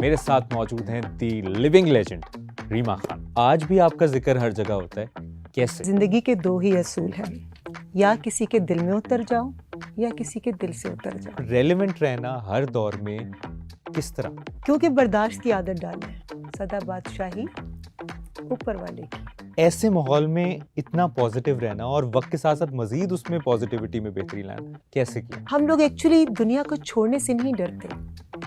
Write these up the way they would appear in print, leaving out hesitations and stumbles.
میرے ساتھ موجود ہیں دی لیونگ لیجنڈ ریما خان. آج بھی آپ کا ذکر ہر جگہ ہوتا ہے, کیسے؟ زندگی کے دو ہی اصول ہیں, یا کسی کے دل میں اتر جاؤ یا کسی کے دل سے اتر جاؤ. ریلیونٹ رہنا ہر دور میں کس طرح؟ کیونکہ برداشت کی عادت ڈالیں, سدا بادشاہی اوپر والے کی. ایسے ماحول میں اتنا پازیٹیو رہنا اور وقت کے ساتھ ساتھ مزید اس میں پازیٹیوٹی میں بہتری لانا کیسے کیا؟ ہم لوگ ایکچولی دنیا کو چھوڑنے سے نہیں ڈرتے,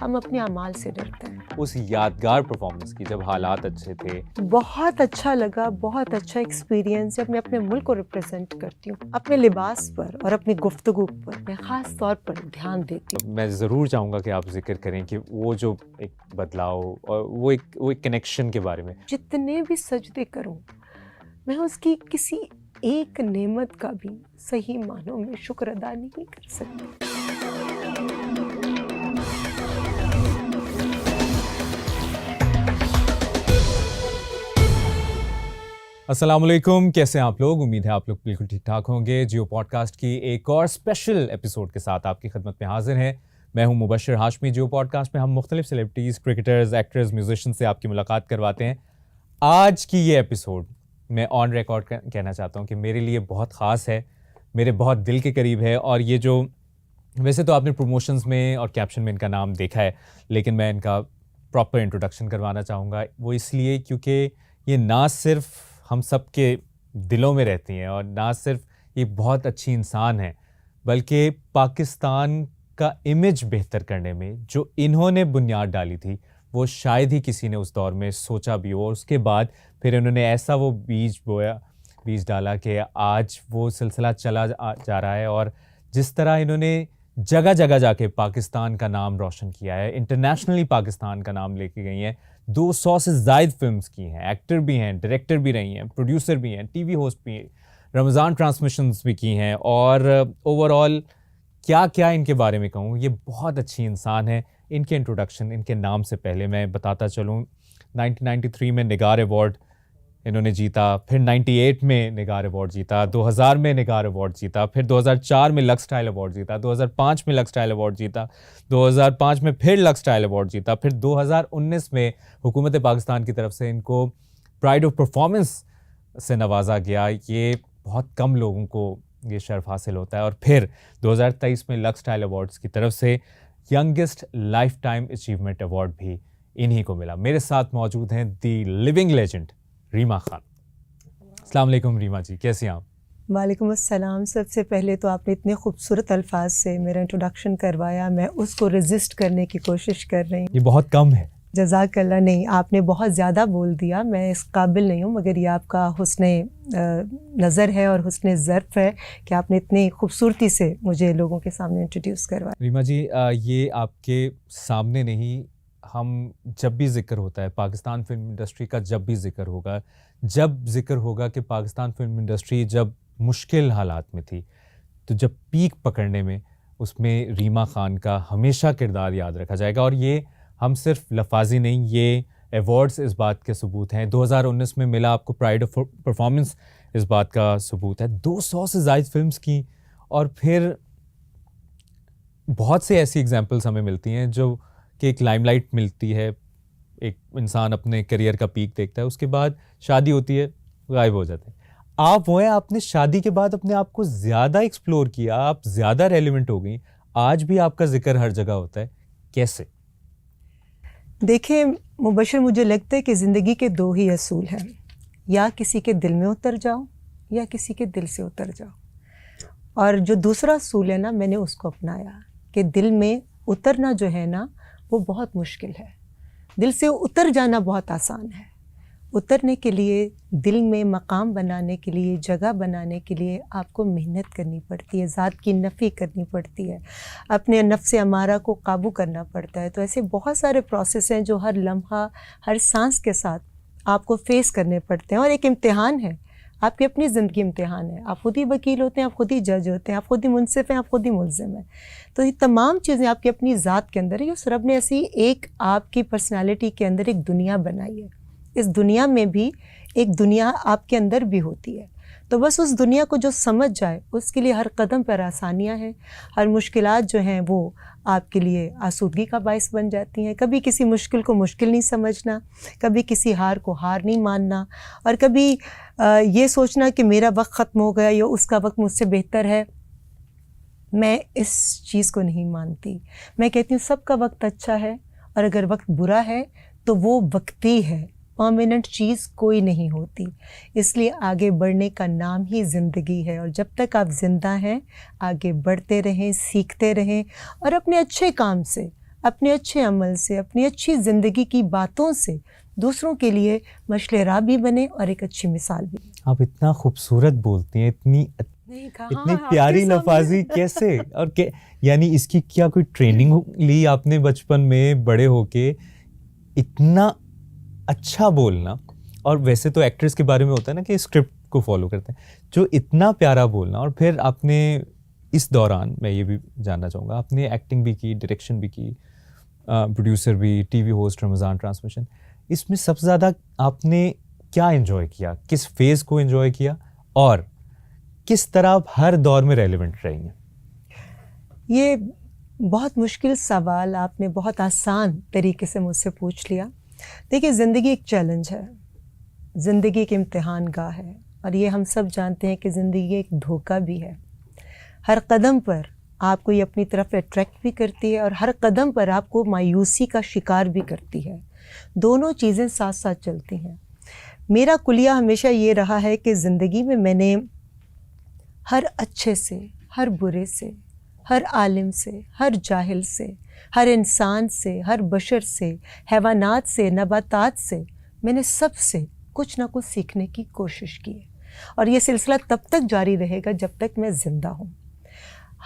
ہم اپنے اعمال سے ڈرتے ہیں. اس یادگار پرفارمنس کی جب حالات اچھے تھے, بہت اچھا لگا, بہت اچھا ایکسپیرینس. جب میں اپنے ملک کو ریپرزینٹ کرتی ہوں, اپنے لباس پر اور اپنی گفتگو پر میں خاص طور پر دھیان دیتی ہوں. میں ضرور چاہوں گا کہ آپ ذکر کریں کہ وہ جو ایک بدلاؤ اور وہ ایک کنیکشن کے بارے میں. جتنے بھی سجدے کروں میں اس کی کسی ایک نعمت کا بھی صحیح معنوں میں شکر ادا نہیں کر سکتی. السلام علیکم, کیسے ہیں آپ لوگ؟ امید ہے آپ لوگ بالکل ٹھیک ٹھاک ہوں گے. جیو پوڈ کاسٹ کی ایک اور اسپیشل ایپیسوڈ کے ساتھ آپ کی خدمت میں حاضر ہیں. میں ہوں مبشر ہاشمی. جیو پوڈ کاسٹ میں ہم مختلف سیلیبریٹیز, کرکٹرز, ایکٹرز, میوزیشین سے آپ کی ملاقات کرواتے ہیں. آج کی یہ ایپیسوڈ میں آن ریکارڈ کہنا چاہتا ہوں کہ میرے لیے بہت خاص ہے, میرے بہت دل کے قریب ہے. اور یہ جو ویسے تو آپ نے پروموشنز میں اور کیپشن میں ان کا نام دیکھا ہے, لیکن میں ان کا پراپر انٹروڈکشن کروانا چاہوں گا. وہ اس لیے کیونکہ یہ نہ صرف ہم سب کے دلوں میں رہتی ہیں اور نہ صرف یہ بہت اچھی انسان ہیں, بلکہ پاکستان کا امیج بہتر کرنے میں جو انہوں نے بنیاد ڈالی تھی وہ شاید ہی کسی نے اس دور میں سوچا بھی ہو. اور اس کے بعد پھر انہوں نے ایسا وہ بیج ڈالا کہ آج وہ سلسلہ چلا جا رہا ہے. اور جس طرح انہوں نے جگہ جگہ جا کے پاکستان کا نام روشن کیا ہے, انٹرنیشنلی پاکستان کا نام لے کے گئی ہیں, 200 سے زائد فلمز کی ہیں, ایکٹر بھی ہیں, ڈائریکٹر بھی رہی ہیں, پروڈیوسر بھی ہیں, ٹی وی ہوسٹ بھی ہیں, رمضان ٹرانسمیشنز بھی کی ہیں. اور اوور آل کیا کیا ان کے بارے میں کہوں, یہ بہت اچھی انسان ہے. ان کے انٹروڈکشن ان کے نام سے پہلے میں بتاتا چلوں, 1993 میں نگار ایوارڈ انہوں نے جیتا, پھر 98 میں نگار ایوارڈ جیتا, 2000 میں نگار ایوارڈ جیتا, پھر 2004 میں لکس اسٹائل ایوارڈ جیتا, 2005 میں لکس اسٹائل ایوارڈ جیتا, 2005 میں پھر لکس اسٹائل ایوارڈ جیتا, پھر 2019 میں حکومت پاکستان کی طرف سے ان کو پرائڈ آف پرفارمنس سے نوازا گیا. یہ بہت کم لوگوں کو یہ شرف حاصل ہوتا ہے. اور پھر 2023 میں لکس اسٹائل ایوارڈز کی طرف سے youngest life time achievement award بھی انہی کو ملا. میرے ساتھ موجود ہیں دی لیونگ لیجنڈ ریما خان. السلام علیکم ریما جی, کیسے ہیں آپ؟ وعلیکم السلام. سب سے پہلے تو آپ نے اتنے خوبصورت الفاظ سے میرا انٹروڈکشن کروایا, میں اس کو ریزسٹ کرنے کی کوشش کر رہی ہوں. یہ بہت کم ہے. جزاک اللہ. نہیں, آپ نے بہت زیادہ بول دیا, میں اس قابل نہیں ہوں, مگر یہ آپ کا حسن نظر ہے اور حسن ظرف ہے کہ آپ نے اتنی خوبصورتی سے مجھے لوگوں کے سامنے انٹروڈیوس کروایا. ریما جی, یہ آپ کے سامنے نہیں, ہم جب بھی ذکر ہوتا ہے پاکستان فلم انڈسٹری کا, جب بھی ذکر ہوگا کہ پاکستان فلم انڈسٹری جب مشکل حالات میں تھی, تو جب پیک پکڑنے میں اس میں ریما خان کا ہمیشہ کردار یاد رکھا جائے گا. اور یہ ہم صرف لفاظی نہیں, یہ ایوارڈز اس بات کے ثبوت ہیں. 2019 میں ملا آپ کو پرائڈ آف پرفارمنس, اس بات کا ثبوت ہے. 200 سے زائد فلمز کی, اور پھر بہت سے ایسی ایگزامپلس ہمیں ملتی ہیں جو کہ ایک لائم لائٹ ملتی ہے, ایک انسان اپنے کریئر کا پیک دیکھتا ہے, اس کے بعد شادی ہوتی ہے, غائب ہو جاتے ہیں. آپ وہ ہیں, آپ نے شادی کے بعد اپنے آپ کو زیادہ ایکسپلور کیا, آپ زیادہ ریلیونٹ ہو گئیں, آج بھی آپ کا ذکر ہر جگہ ہوتا ہے, کیسے؟ دیکھیں مبشر, مجھے لگتا ہے کہ زندگی کے دو ہی اصول ہیں, یا کسی کے دل میں اتر جاؤ یا کسی کے دل سے اتر جاؤ. اور جو دوسرا اصول ہے نا, میں نے اس کو اپنایا کہ دل میں اترنا جو ہے نا وہ بہت مشکل ہے, دل سے اتر جانا بہت آسان ہے. اترنے کے لیے, دل میں مقام بنانے کے لیے, جگہ بنانے کے لیے آپ کو محنت کرنی پڑتی ہے, ذات کی نفی کرنی پڑتی ہے, اپنے نفس امارہ کو قابو کرنا پڑتا ہے. تو ایسے بہت سارے پروسیس ہیں جو ہر لمحہ, ہر سانس کے ساتھ آپ کو فیس کرنے پڑتے ہیں. اور ایک امتحان ہے, آپ کی اپنی زندگی امتحان ہے. آپ خود ہی وکیل ہوتے ہیں, آپ خود ہی جج ہوتے ہیں, آپ خود ہی منصف ہیں, آپ خود ہی ملزم ہیں. تو یہ تمام چیزیں آپ کی اپنی ذات کے اندر ہے. اس رب نے ایسی ایک آپ کی پرسنالٹی کے اندر ایک دنیا بنائی ہے. اس دنیا میں بھی ایک دنیا آپ کے اندر بھی ہوتی ہے. تو بس اس دنیا کو جو سمجھ جائے اس کے لیے ہر قدم پر آسانیاں ہیں، ہر مشکلات جو ہیں وہ آپ کے لیے آسودگی کا باعث بن جاتی ہیں. کبھی کسی مشکل کو مشکل نہیں سمجھنا، کبھی کسی ہار کو ہار نہیں ماننا، اور کبھی یہ سوچنا کہ میرا وقت ختم ہو گیا یا اس کا وقت مجھ سے بہتر ہے. میں اس چیز کو نہیں مانتی. میں کہتی ہوں سب کا وقت اچھا ہے، اور اگر وقت برا ہے تو وہ وقتی ہے، پرماننٹ چیز کوئی نہیں ہوتی. اس لیے آگے بڑھنے کا نام ہی زندگی ہے، اور جب تک آپ زندہ ہیں آگے بڑھتے رہیں، سیکھتے رہیں، اور اپنے اچھے کام سے، اپنے اچھے عمل سے، اپنی اچھی زندگی کی باتوں سے دوسروں کے لیے مشعل راہ بھی بنے اور ایک اچھی مثال بھی. آپ اتنا خوبصورت بولتی ہیں، اتنی پیاری لفاظی کیسے، اور یعنی اس کی کیا کوئی ٹریننگ لی آپ نے بچپن میں، بڑے ہو کے اتنا اچھا بولنا؟ اور ویسے تو ایکٹرز کے بارے میں ہوتا ہے نا کہ اسکرپٹ کو فالو کرتے ہیں، جو اتنا پیارا بولنا. اور پھر آپ نے اس دوران، میں یہ بھی جاننا چاہوں گا، آپ نے ایکٹنگ بھی کی، ڈائریکشن بھی کی، پروڈیوسر بھی، ٹی وی ہوسٹ رمضان ٹرانسمیشن. اس میں سب سے زیادہ آپ نے کیا انجوائے کیا، کس فیز کو انجوائے کیا، اور کس طرح آپ ہر دور میں ریلیونٹ رہی ہیں؟ یہ بہت مشکل سوال آپ نے بہت آسان طریقے سے مجھ سے پوچھ لیا. دیکھیے، زندگی ایک چیلنج ہے، زندگی ایک امتحان گاہ ہے، اور یہ ہم سب جانتے ہیں کہ زندگی ایک دھوکہ بھی ہے. ہر قدم پر آپ کو یہ اپنی طرف اٹریکٹ بھی کرتی ہے، اور ہر قدم پر آپ کو مایوسی کا شکار بھی کرتی ہے. دونوں چیزیں ساتھ ساتھ چلتی ہیں. میرا کلیہ ہمیشہ یہ رہا ہے کہ زندگی میں نے ہر اچھے سے، ہر برے سے، ہر عالم سے، ہر جاہل سے، ہر انسان سے، ہر بشر سے، حیوانات سے، نباتات سے، میں نے سب سے کچھ نہ کچھ سیکھنے کی کوشش کی ہے. اور یہ سلسلہ تب تک جاری رہے گا جب تک میں زندہ ہوں.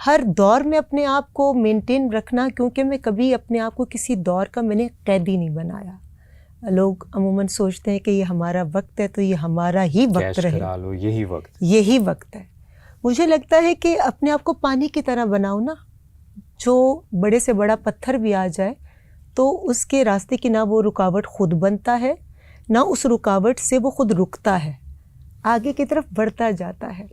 ہر دور میں اپنے آپ کو مینٹین رکھنا، کیونکہ میں کبھی اپنے آپ کو کسی دور کا میں نے قیدی نہیں بنایا. لوگ عموماً سوچتے ہیں کہ یہ ہمارا وقت ہے تو یہ ہمارا ہی وقت رہے، یہی وقت ہے. مجھے لگتا ہے کہ اپنے آپ کو پانی کی طرح بناؤ نا. جو بڑے سے بڑا پتھر بھی آ جائے تو اس کے راستے کی نہ وہ رکاوٹ خود بنتا ہے، نہ اس رکاوٹ سے وہ خود رکتا ہے، آگے کی طرف بڑھتا جاتا ہے.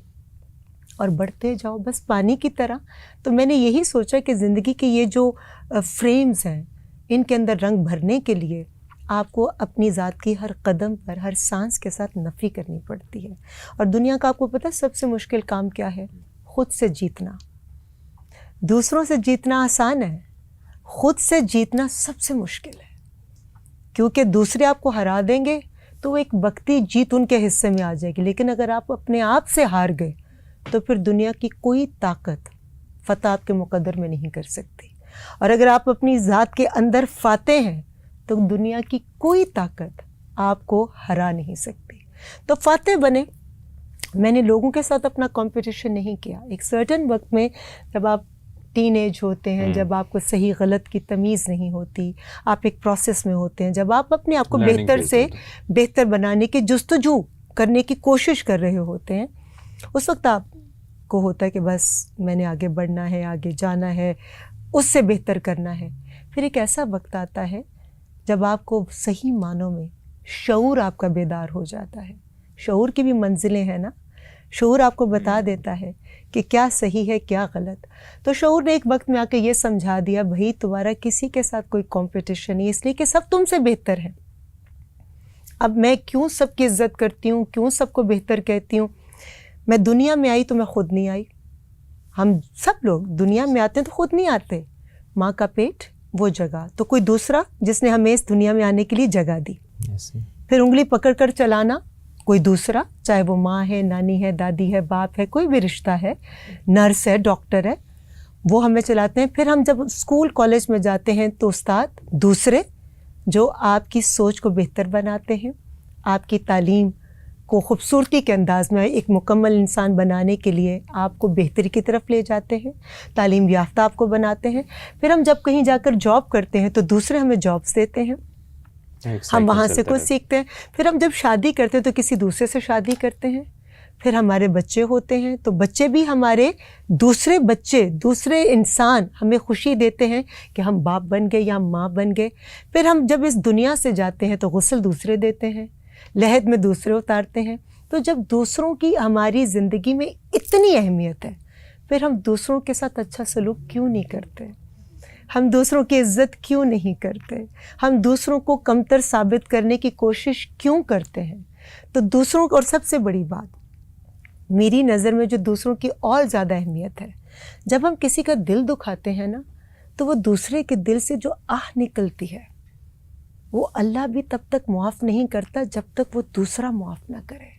اور بڑھتے جاؤ بس پانی کی طرح. تو میں نے یہی سوچا کہ زندگی کے یہ جو فریمز ہیں، ان کے اندر رنگ بھرنے کے لیے آپ کو اپنی ذات کی ہر قدم پر، ہر سانس کے ساتھ نفی کرنی پڑتی ہے. اور دنیا کا آپ کو پتہ سب سے مشکل کام کیا ہے؟ خود سے جیتنا. دوسروں سے جیتنا آسان ہے، خود سے جیتنا سب سے مشکل ہے. کیونکہ دوسرے آپ کو ہرا دیں گے تو وہ ایک وقتی جیت ان کے حصے میں آ جائے گی، لیکن اگر آپ اپنے آپ سے ہار گئے تو پھر دنیا کی کوئی طاقت فتح آپ کے مقدر میں نہیں کر سکتی. اور اگر آپ اپنی ذات کے اندر فاتح ہیں تو دنیا کی کوئی طاقت آپ کو ہرا نہیں سکتی. تو فاتح بنے. میں نے لوگوں کے ساتھ اپنا کمپٹیشن نہیں کیا. ایک سرٹن وقت میں جب آپ ٹین ایج ہوتے ہیں، جب آپ کو صحیح غلط کی تمیز نہیں ہوتی، آپ ایک پروسیس میں ہوتے ہیں، جب آپ اپنے آپ کو بہتر سے بہتر بنانے کی جستجو کرنے کی کوشش کر رہے ہوتے ہیں، اس وقت آپ کو ہوتا ہے کہ بس میں نے آگے بڑھنا ہے، آگے جانا ہے، اس سے بہتر کرنا ہے. پھر ایک ایسا وقت آتا ہے جب آپ کو صحیح معنوں میں شعور آپ کا بیدار ہو جاتا ہے. شعور کی بھی منزلیں ہیں نا. شعور آپ کو بتا دیتا ہے کہ کیا صحیح ہے، کیا غلط. تو شعور نے ایک وقت میں آ کے یہ سمجھا دیا، بھائی تمہارا کسی کے ساتھ کوئی کمپٹیشن نہیں، اس لیے کہ سب تم سے بہتر ہیں. اب میں کیوں سب کی عزت کرتی ہوں، کیوں سب کو بہتر کہتی ہوں؟ میں دنیا میں آئی تو میں خود نہیں آئی. ہم سب لوگ دنیا میں آتے ہیں تو خود نہیں آتے. ماں کا پیٹ وہ جگہ تو کوئی دوسرا جس نے ہمیں اس دنیا میں آنے کے لیے جگہ دی. پھر انگلی پکڑ کر چلانا کوئی دوسرا، چاہے وہ ماں ہے، نانی ہے، دادی ہے، باپ ہے، کوئی بھی رشتہ ہے، نرس ہے، ڈاکٹر ہے، وہ ہمیں چلاتے ہیں. پھر ہم جب اسکول کالج میں جاتے ہیں تو استاد دوسرے جو آپ کی سوچ کو بہتر بناتے ہیں، آپ کی تعلیم کو خوبصورتی کے انداز میں ایک مکمل انسان بنانے کے لیے آپ کو بہتری کی طرف لے جاتے ہیں، تعلیم یافتہ آپ کو بناتے ہیں. پھر ہم جب کہیں جا کر جاب کرتے ہیں تو دوسرے ہمیں جابس دیتے ہیں، ہم وہاں سے کچھ سیکھتے ہیں. پھر ہم جب شادی کرتے ہیں تو کسی دوسرے سے شادی کرتے ہیں. پھر ہمارے بچے ہوتے ہیں تو بچے بھی ہمارے دوسرے بچے، دوسرے انسان ہمیں خوشی دیتے ہیں کہ ہم باپ بن گئے یا ماں بن گئے. پھر ہم جب اس دنیا سے جاتے ہیں تو غسل دوسرے دیتے ہیں، لحد میں دوسرے اتارتے ہیں. تو جب دوسروں کی ہماری زندگی میں اتنی اہمیت ہے، پھر ہم دوسروں کے ساتھ اچھا سلوک کیوں نہیں کرتے؟ ہم دوسروں کی عزت کیوں نہیں کرتے؟ ہم دوسروں کو کمتر ثابت کرنے کی کوشش کیوں کرتے ہیں؟ تو دوسروں کو، اور سب سے بڑی بات میری نظر میں جو دوسروں کی اور زیادہ اہمیت ہے، جب ہم کسی کا دل دکھاتے ہیں نا، تو وہ دوسرے کے دل سے جو آہ نکلتی ہے وہ اللہ بھی تب تک معاف نہیں کرتا جب تک وہ دوسرا معاف نہ کرے.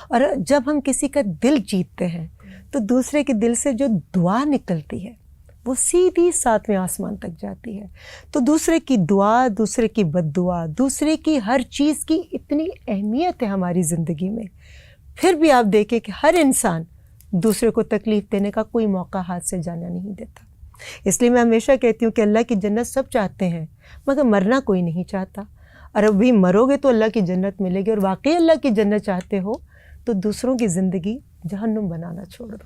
اور جب ہم کسی کا دل جیتتے ہیں تو دوسرے کے دل سے جو دعا نکلتی ہے وہ سیدھی 7ویں آسمان تک جاتی ہے. تو دوسرے کی دعا، دوسرے کی بد دعا، دوسرے کی ہر چیز کی اتنی اہمیت ہے ہماری زندگی میں. پھر بھی آپ دیکھیں کہ ہر انسان دوسرے کو تکلیف دینے کا کوئی موقع ہاتھ سے جانا نہیں دیتا. اس لیے میں ہمیشہ کہتی ہوں کہ اللہ کی جنت سب چاہتے ہیں مگر مرنا کوئی نہیں چاہتا. اور ابھی مرو گے تو اللہ کی جنت ملے گی، اور واقعی اللہ کی جنت چاہتے ہو تو دوسروں کی زندگی جہنم بنانا چھوڑ دو.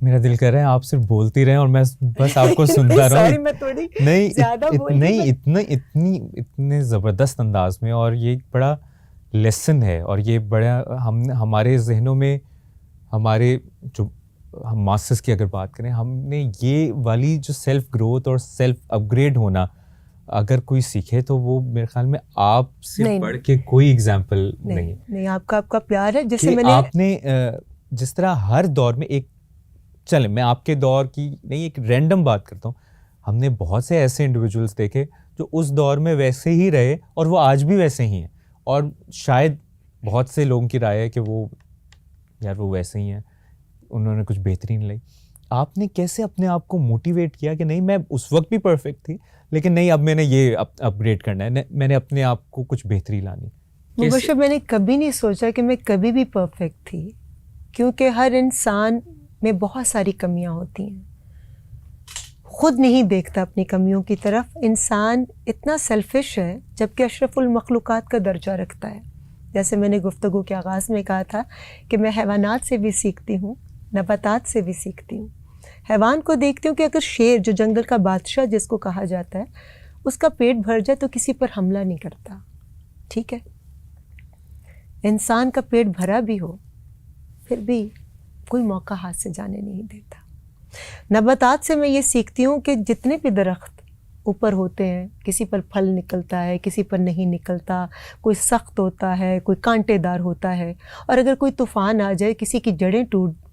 میرا دل کر رہا ہے آپ صرف بولتی رہیں اور میں بس آپ کو سنتا رہوں. سوری میں تھوڑی زیادہ بول نہیں، اتنے زبردست انداز میں، اور یہ ایک بڑا لیسن ہے، اور یہ بڑا ہمارے ذہنوں میں، ہمارے جو ہم ماسٹرس کی اگر بات کریں، ہم نے یہ والی جو سیلف گروتھ اور سیلف اپ گریڈ ہونا اگر کوئی سیکھے تو وہ میرے خیال میں آپ سے بڑھ کے کوئی ایگزامپل نہیں. آپ کا پیار ہے. جیسے میں نے آپ نے جس طرح ہر دور میں چلیں میں آپ کے دور کی نہیں، ایک رینڈم بات کرتا ہوں، ہم نے بہت سے ایسے انڈیویجولس دیکھے جو اس دور میں ویسے ہی رہے اور وہ آج بھی ویسے ہی ہیں، اور شاید بہت سے لوگوں کی رائے ہے کہ وہ ویسے ہی ہیں، انہوں نے کچھ بہتری نہیں لائی. آپ نے کیسے اپنے آپ کو موٹیویٹ کیا کہ نہیں میں اس وقت بھی پرفیکٹ تھی لیکن نہیں اب میں نے یہ اپ گریڈ کرنا ہے، میں نے اپنے آپ کو کچھ بہتری لانی؟ مبشر میں نے کبھی نہیں سوچا کہ میں کبھی بھی پرفیکٹ تھی، کیونکہ ہر انسان میں بہت ساری کمیاں ہوتی ہیں، خود نہیں دیکھتا اپنی کمیوں کی طرف. انسان اتنا سیلفش ہے جبکہ اشرف المخلوقات کا درجہ رکھتا ہے. جیسے میں نے گفتگو کے آغاز میں کہا تھا کہ میں حیوانات سے بھی سیکھتی ہوں، نباتات سے بھی سیکھتی ہوں. حیوان کو دیکھتی ہوں کہ اگر شیر جو جنگل کا بادشاہ جس کو کہا جاتا ہے اس کا پیٹ بھر جائے تو کسی پر حملہ نہیں کرتا، ٹھیک ہے. انسان کا پیٹ بھرا بھی ہو پھر بھی کوئی موقع ہاتھ سے جانے نہیں دیتا. نباتات سے میں یہ سیکھتی ہوں کہ جتنے بھی درخت اوپر ہوتے ہیں کسی پر پھل نکلتا ہے، کسی پر نہیں نکلتا، کوئی سخت ہوتا ہے، کوئی کانٹے دار ہوتا ہے، اور اگر کوئی طوفان آ جائے کسی کی جڑیں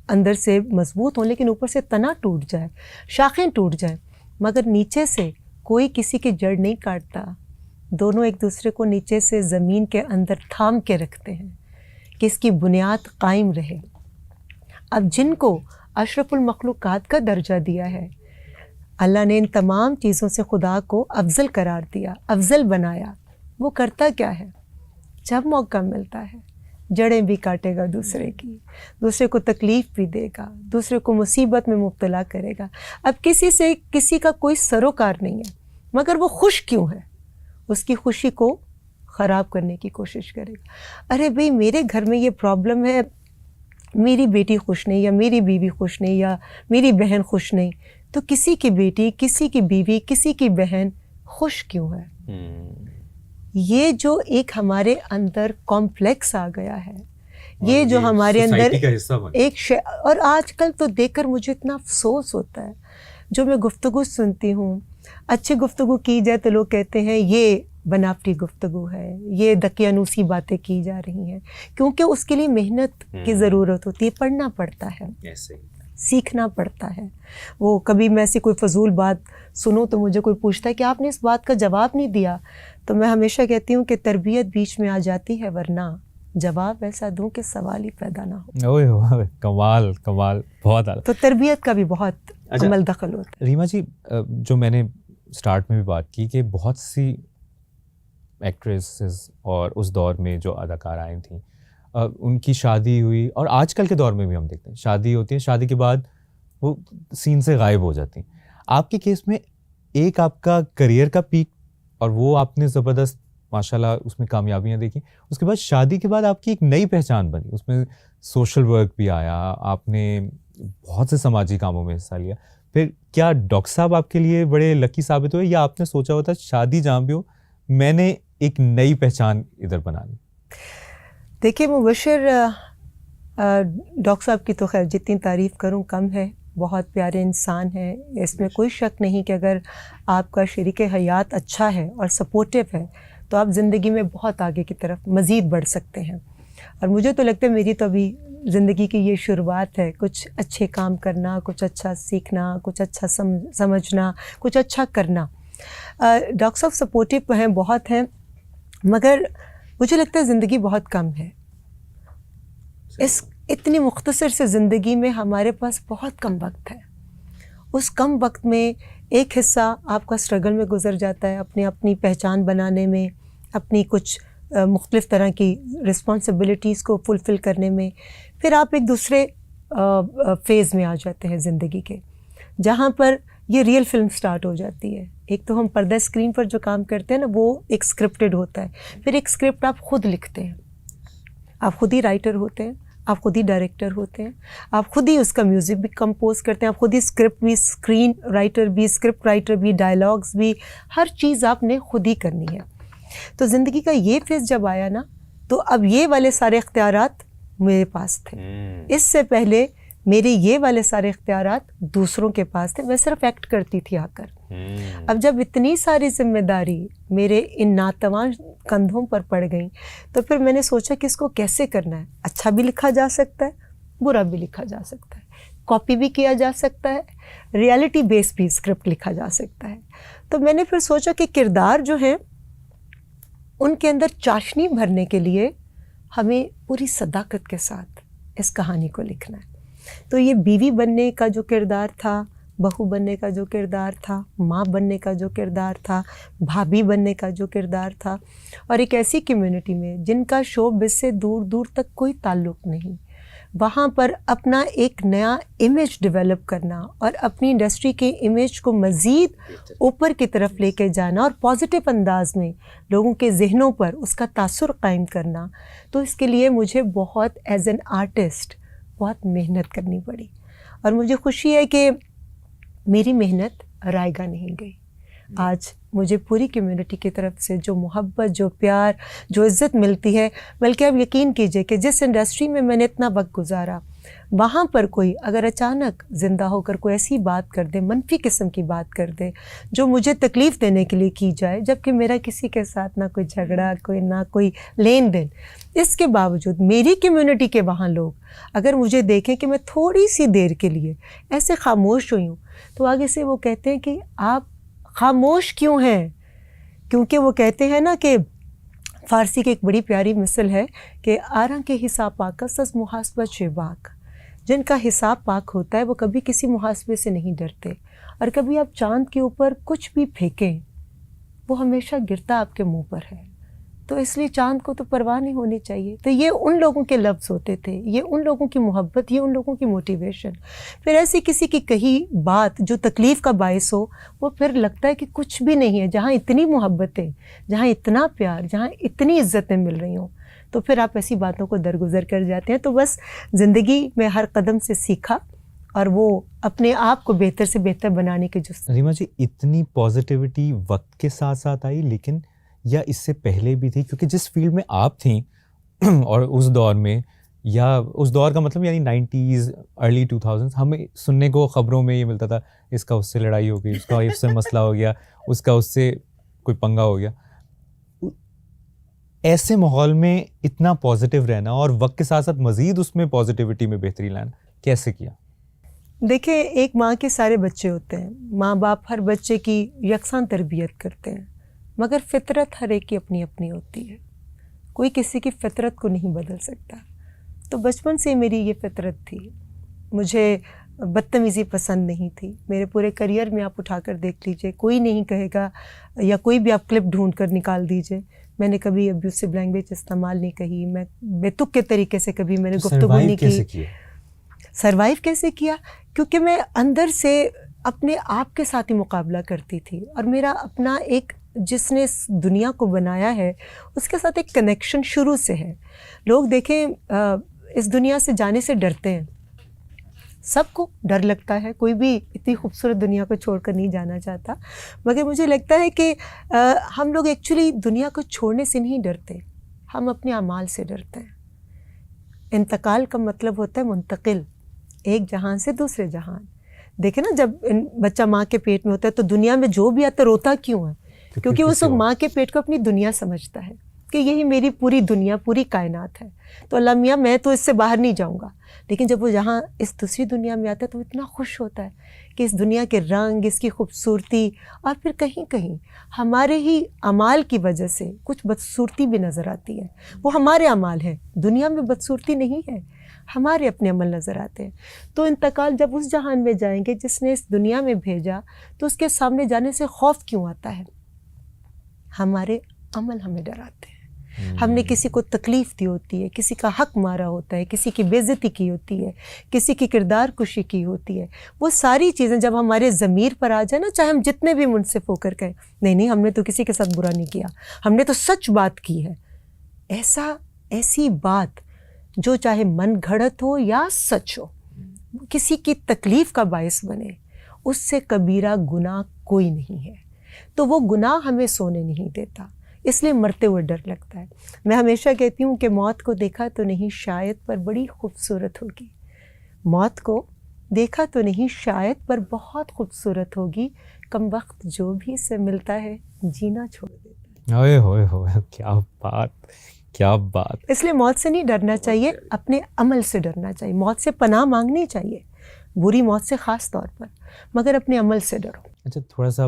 اندر سے مضبوط ہوں لیکن اوپر سے تنا ٹوٹ جائے، شاخیں ٹوٹ جائیں، مگر نیچے سے کوئی کسی کی جڑ نہیں کاٹتا. دونوں ایک دوسرے کو نیچے سے زمین کے اندر تھام کے رکھتے ہیں کہ اس کی بنیاد قائم رہے. اب جن کو اشرف المخلوقات کا درجہ دیا ہے، اللہ نے ان تمام چیزوں سے خدا کو افضل قرار دیا، افضل بنایا. وہ کرتا کیا ہے؟ جب موقع ملتا ہے جڑیں بھی کاٹے گا دوسرے کی، دوسرے کو تکلیف بھی دے گا، دوسرے کو مصیبت میں مبتلا کرے گا. اب کسی سے کسی کا کوئی سروکار نہیں ہے، مگر وہ خوش کیوں ہے؟ اس کی خوشی کو خراب کرنے کی کوشش کرے گا. ارے بھئی میرے گھر میں یہ پرابلم ہے، میری بیٹی خوش نہیں، یا میری بیوی خوش نہیں، یا میری بہن خوش نہیں، تو کسی کی بیٹی، کسی کی بیوی، کسی کی بہن خوش کیوں ہے؟ یہ جو ایک ہمارے اندر کمپلیکس آ گیا ہے، یہ جو ہمارے اندر ایک اور آج کل تو دیکھ کر مجھے اتنا افسوس ہوتا ہے. جو میں گفتگو سنتی ہوں، اچھی گفتگو کی جائے تو لوگ کہتے ہیں یہ بناوٹی گفتگو ہے، یہ دقیانوسی باتیں کی جا رہی ہیں، کیونکہ اس کے لیے محنت کی ضرورت ہوتی ہے، پڑھنا پڑتا ہے، سیکھنا پڑتا ہے. وہ کبھی میں ایسی کوئی فضول بات سنوں تو مجھے کوئی پوچھتا ہے کہ آپ نے اس بات کا جواب نہیں دیا، تو میں ہمیشہ کہتی ہوں کہ تربیت بیچ میں آ جاتی ہے، ورنہ جواب ایسا دوں کہ سوال ہی پیدا نہ ہو. کمال کمال، بہت اعلیٰ. تو تربیت کا بھی بہت عمل دخل ہوتا ہے. ریما جی، جو میں نے سٹارٹ میں بھی بات کی کہ بہت سی ایکٹریسز اور اس دور میں جو اداکارائیں تھیں ان کی شادی ہوئی، اور آج کل کے دور میں بھی ہم دیکھتے ہیں شادی ہوتی ہے، شادی کے بعد وہ سین سے غائب ہو جاتی ہیں. آپ کے کیس میں ایک آپ کا کریئر کا پیک، اور وہ آپ نے زبردست ماشاءاللہ اس میں کامیابیاں دیکھی، اس کے بعد شادی کے بعد آپ کی ایک نئی پہچان بنی، اس میں سوشل ورک بھی آیا، آپ نے بہت سے سماجی کاموں میں حصہ لیا. پھر کیا ڈاکٹر صاحب آپ کے لیے بڑے لکی ثابت ہوئے، یا آپ نے سوچا ہوتا شادی جہاں بھی ہو میں نے ایک نئی پہچان ادھر بنانی؟ دیکھیے مبشر، ڈاکٹر صاحب کی تو خیر جتنی تعریف کروں کم ہے، بہت پیارے انسان ہیں، اس میں کوئی شک نہیں کہ اگر آپ کا شریک حیات اچھا ہے اور سپورٹیو ہے تو آپ زندگی میں بہت آگے کی طرف مزید بڑھ سکتے ہیں. اور مجھے تو لگتا ہے میری تو ابھی زندگی کی یہ شروعات ہے، کچھ اچھے کام کرنا، کچھ اچھا سیکھنا، کچھ اچھا سمجھنا، کچھ اچھا کرنا. ڈاکٹر صاحب سپورٹیو ہیں، بہت ہیں، مگر مجھے لگتا ہے زندگی بہت کم ہے. اس اتنی مختصر سے زندگی میں ہمارے پاس بہت کم وقت ہے. اس کم وقت میں ایک حصہ آپ کا اسٹرگل میں گزر جاتا ہے، اپنی پہچان بنانے میں، اپنی کچھ مختلف طرح کی رسپانسبلٹیز کو فلفل کرنے میں. پھر آپ ایک دوسرے فیز میں آ جاتے ہیں زندگی کے، جہاں پر یہ ریئل فلم سٹارٹ ہو جاتی ہے. ایک تو ہم پردہ اسکرین پر جو کام کرتے ہیں نا، وہ ایک اسکرپٹڈ ہوتا ہے. پھر ایک اسکرپٹ آپ خود لکھتے ہیں، آپ خود ہی رائٹر ہوتے ہیں، آپ خود ہی ڈائریکٹر ہوتے ہیں، آپ خود ہی اس کا میوزک بھی کمپوز کرتے ہیں، آپ خود ہی اسکرپٹ بھی، اسکرین رائٹر بھی، اسکرپٹ رائٹر بھی، ڈائلاگز بھی، ہر چیز آپ نے خود ہی کرنی ہے. تو زندگی کا یہ فیز جب آیا نا، تو اب یہ والے سارے اختیارات میرے پاس تھے. اس سے پہلے میرے یہ والے سارے اختیارات دوسروں کے پاس تھے، میں صرف ایکٹ کرتی تھی آ کر. اب جب اتنی ساری ذمہ داری میرے ان ناتواں کندھوں پر پڑ گئیں، تو پھر میں نے سوچا کہ اس کو کیسے کرنا ہے. اچھا بھی لکھا جا سکتا ہے، برا بھی لکھا جا سکتا ہے، کاپی بھی کیا جا سکتا ہے، ریالٹی بیس بھی اسکرپٹ لکھا جا سکتا ہے. تو میں نے پھر سوچا کہ کردار جو ہیں ان کے اندر چاشنی بھرنے کے لیے ہمیں پوری صداقت کے ساتھ اس کہانی کو لکھنا ہے. تو یہ بیوی بننے کا جو کردار تھا، بہو بننے کا جو کردار تھا، ماں بننے کا جو کردار تھا، بھابھی بننے کا جو کردار تھا، اور ایک ایسی کمیونٹی میں جن کا شوبز سے دور دور تک کوئی تعلق نہیں، وہاں پر اپنا ایک نیا امیج ڈیولپ کرنا اور اپنی انڈسٹری کے امیج کو مزید اوپر کی طرف لے کے جانا اور پازیٹیو انداز میں لوگوں کے ذہنوں پر اس کا تاثر قائم کرنا. تو اس کے لیے مجھے بہت ایز این آرٹسٹ بہت محنت کرنی پڑی. اور مجھے خوشی ہے کہ میری محنت رائے گاہ نہیں گئی. آج مجھے پوری کمیونٹی کی طرف سے جو محبت، جو پیار، جو عزت ملتی ہے، بلکہ آپ یقین کیجئے کہ جس انڈسٹری میں میں نے اتنا وقت گزارا، وہاں پر کوئی اگر اچانک زندہ ہو کر کوئی ایسی بات کر دے، منفی قسم کی بات کر دے جو مجھے تکلیف دینے کے لیے کی جائے، جبکہ میرا کسی کے ساتھ نہ کوئی جھگڑا، نہ کوئی لین دین، اس کے باوجود میری کمیونٹی کے وہاں لوگ اگر مجھے دیکھیں کہ میں تھوڑی سی دیر کے لیے ایسے خاموش ہوئی ہوں، تو آگے سے وہ کہتے ہیں کہ آپ خاموش کیوں ہیں؟ کیونکہ وہ کہتے ہیں نا کہ فارسی کی ایک بڑی پیاری مثل ہے کہ آراں کے حساب پاک سز محاسبہ شباک. جن کا حساب پاک ہوتا ہے وہ کبھی کسی محاسبے سے نہیں ڈرتے، اور کبھی آپ چاند کے اوپر کچھ بھی پھینکیں وہ ہمیشہ گرتا آپ کے منہ پر ہے. تو اس لیے چاند کو تو پرواہ نہیں ہونی چاہیے. تو یہ ان لوگوں کے لفظ ہوتے تھے، یہ ان لوگوں کی محبت، یہ ان لوگوں کی موٹیویشن. پھر ایسی کسی کی کہی بات جو تکلیف کا باعث ہو، وہ پھر لگتا ہے کہ کچھ بھی نہیں ہے. جہاں اتنی محبتیں، جہاں اتنا پیار، جہاں اتنی عزتیں مل رہی ہوں، تو پھر آپ ایسی باتوں کو درگزر کر جاتے ہیں. تو بس زندگی میں ہر قدم سے سیکھا، اور وہ اپنے آپ کو بہتر سے بہتر بنانے کے جو ریما جی، اتنی پازیٹیوٹی وقت کے ساتھ ساتھ آئی، لیکن یا اس سے پہلے بھی تھی؟ کیونکہ جس فیلڈ میں آپ تھیں اور اس دور میں، یا اس دور کا مطلب یعنی 90s ارلی 2000s، ہمیں سننے کو خبروں میں یہ ملتا تھا اس کا اس سے لڑائی ہو گئی، اس کا اس سے مسئلہ ہو گیا، اس کا اس سے کوئی پنگا ہو گیا. ایسے ماحول میں اتنا پازیٹیو رہنا اور وقت کے ساتھ ساتھ مزید اس میں پازیٹیوٹی میں بہتری لانا کیسے کیا؟ دیکھیں، ایک ماں کے سارے بچے ہوتے ہیں، ماں باپ ہر بچے کی یکساں تربیت کرتے ہیں، مگر فطرت ہر ایک کی اپنی اپنی ہوتی ہے. کوئی کسی کی فطرت کو نہیں بدل سکتا. تو بچپن سے میری یہ فطرت تھی. مجھے بدتمیزی پسند نہیں تھی. میرے پورے کریئر میں آپ اٹھا کر دیکھ لیجئے، کوئی نہیں کہے گا، یا کوئی بھی آپ کلپ ڈھونڈ کر نکال دیجئے، میں نے کبھی ابیوسو لینگویج استعمال نہیں کہی. میں بے تک کے طریقے سے کبھی میں نے گفتگو نہیں کی. سروائیو کیسے کیا؟ کیونکہ میں اندر سے اپنے آپ کے ساتھ ہی مقابلہ کرتی تھی، اور میرا اپنا ایک جس نے اس دنیا کو بنایا ہے اس کے ساتھ ایک کنیکشن شروع سے ہے. لوگ دیکھیں اس دنیا سے جانے سے ڈرتے ہیں، سب کو ڈر لگتا ہے، کوئی بھی اتنی خوبصورت دنیا کو چھوڑ کر نہیں جانا چاہتا، مگر مجھے لگتا ہے کہ ہم لوگ ایکچولی دنیا کو چھوڑنے سے نہیں ڈرتے، ہم اپنے اعمال سے ڈرتے ہیں. انتقال کا مطلب ہوتا ہے منتقل، ایک جہان سے دوسرے جہان. دیکھیں نا، جب بچہ ماں کے پیٹ میں ہوتا ہے تو دنیا میں جو بھی آتا ہے روتا کیوں ہے؟ کیونکہ وہ سب ماں کے پیٹ کو اپنی دنیا سمجھتا ہے کہ یہی میری پوری دنیا، پوری کائنات ہے. تو اللہ میاں میں تو اس سے باہر نہیں جاؤں گا. لیکن جب وہ یہاں اس دوسری دنیا میں آتا ہے تو وہ اتنا خوش ہوتا ہے کہ اس دنیا کے رنگ، اس کی خوبصورتی، اور پھر کہیں کہیں ہمارے ہی اعمال کی وجہ سے کچھ بدصورتی بھی نظر آتی ہے. وہ ہمارے اعمال ہیں، دنیا میں بدصورتی نہیں ہے، ہمارے اپنے عمل نظر آتے ہیں. تو انتقال جب اس جہان میں جائیں گے جس نے اس دنیا میں بھیجا، تو اس کے سامنے جانے سے خوف کیوں آتا ہے؟ ہمارے عمل ہمیں ڈراتے ہیں. ہم نے کسی کو تکلیف دی ہوتی ہے، کسی کا حق مارا ہوتا ہے، کسی کی بے عزتی کی ہوتی ہے، کسی کی کردار کشی کی ہوتی ہے. وہ ساری چیزیں جب ہمارے ضمیر پر آ جائے نا، چاہے ہم جتنے بھی منصف ہو کر کہیں نہیں ہم نے تو کسی کے ساتھ برا نہیں کیا، ہم نے تو سچ بات کی ہے، ایسی بات جو چاہے من گھڑت ہو یا سچ ہو، کسی کی تکلیف کا باعث بنے، اس سے کبیرہ گناہ کوئی نہیں ہے. تو وہ گناہ ہمیں سونے نہیں دیتا، اس لیے مرتے ہوئے ڈر لگتا ہے. میں ہمیشہ کہتی ہوں کہ موت کو دیکھا تو نہیں شاید پر بڑی خوبصورت ہوگی. موت کو دیکھا تو نہیں شاید پر بہت خوبصورت ہوگی. کم وقت جو بھی سے ملتا ہے جینا چھوڑ دیتا ہے. اوئے ہوئے ہوئے، کیا بات، کیا بات. اس لیے موت سے نہیں ڈرنا چاہیے، اپنے عمل سے ڈرنا چاہیے. موت سے پناہ مانگنی چاہیے، بری موت سے خاص طور پر، مگر اپنے عمل سے ڈرو. اچھا، تھوڑا سا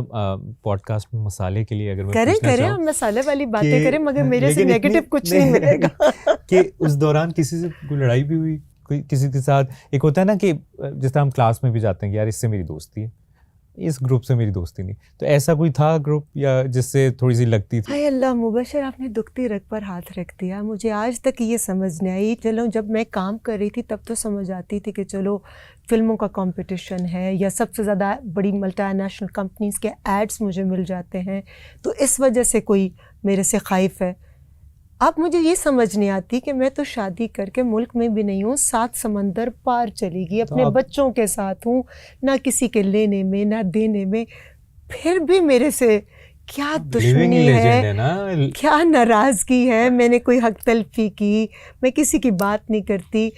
پوڈ کاسٹ میں مسالے کے لیے اگر میں کریں ہم مسالے والی باتیں کریں، مگر میرے سے نیگیٹو کچھ نہیں ملے گا. کہ اس دوران کسی سے کوئی لڑائی بھی ہوئی، کوئی کسی کے ساتھ؟ ایک ہوتا ہے نا کہ جس طرح ہم کلاس میں بھی جاتے ہیں کہ یار اس سے میری دوستی ہے، اس گروپ سے میری دوستی نہیں، تو ایسا کوئی تھا گروپ یا جس سے تھوڑی سی لگتی تھی؟ ہائے اللہ مبشر، آپ نے دکھتی رگ پر ہاتھ رکھ دیا. مجھے آج تک یہ سمجھ نہیں آئی. چلو جب میں کام کر رہی تھی تب تو سمجھ آتی تھی کہ چلو فلموں کا کمپٹیشن ہے، یا سب سے زیادہ بڑی ملٹی نیشنل کمپنیز کے ایڈس مجھے مل جاتے ہیں تو اس وجہ سے کوئی میرے سے خائف ہے. اب مجھے یہ سمجھ نہیں آتی کہ میں تو شادی کر کے ملک میں بھی نہیں ہوں، 7 سمندر پار چلی گئی، اپنے بچوں کے ساتھ ہوں، نہ کسی کے لینے میں نہ دینے میں، پھر بھی میرے سے کیا دشمنی ہے، کیا ناراضگی ہے؟ میں نے کوئی حق تلفی کی؟ میں کسی کی بات نہیں کرتی،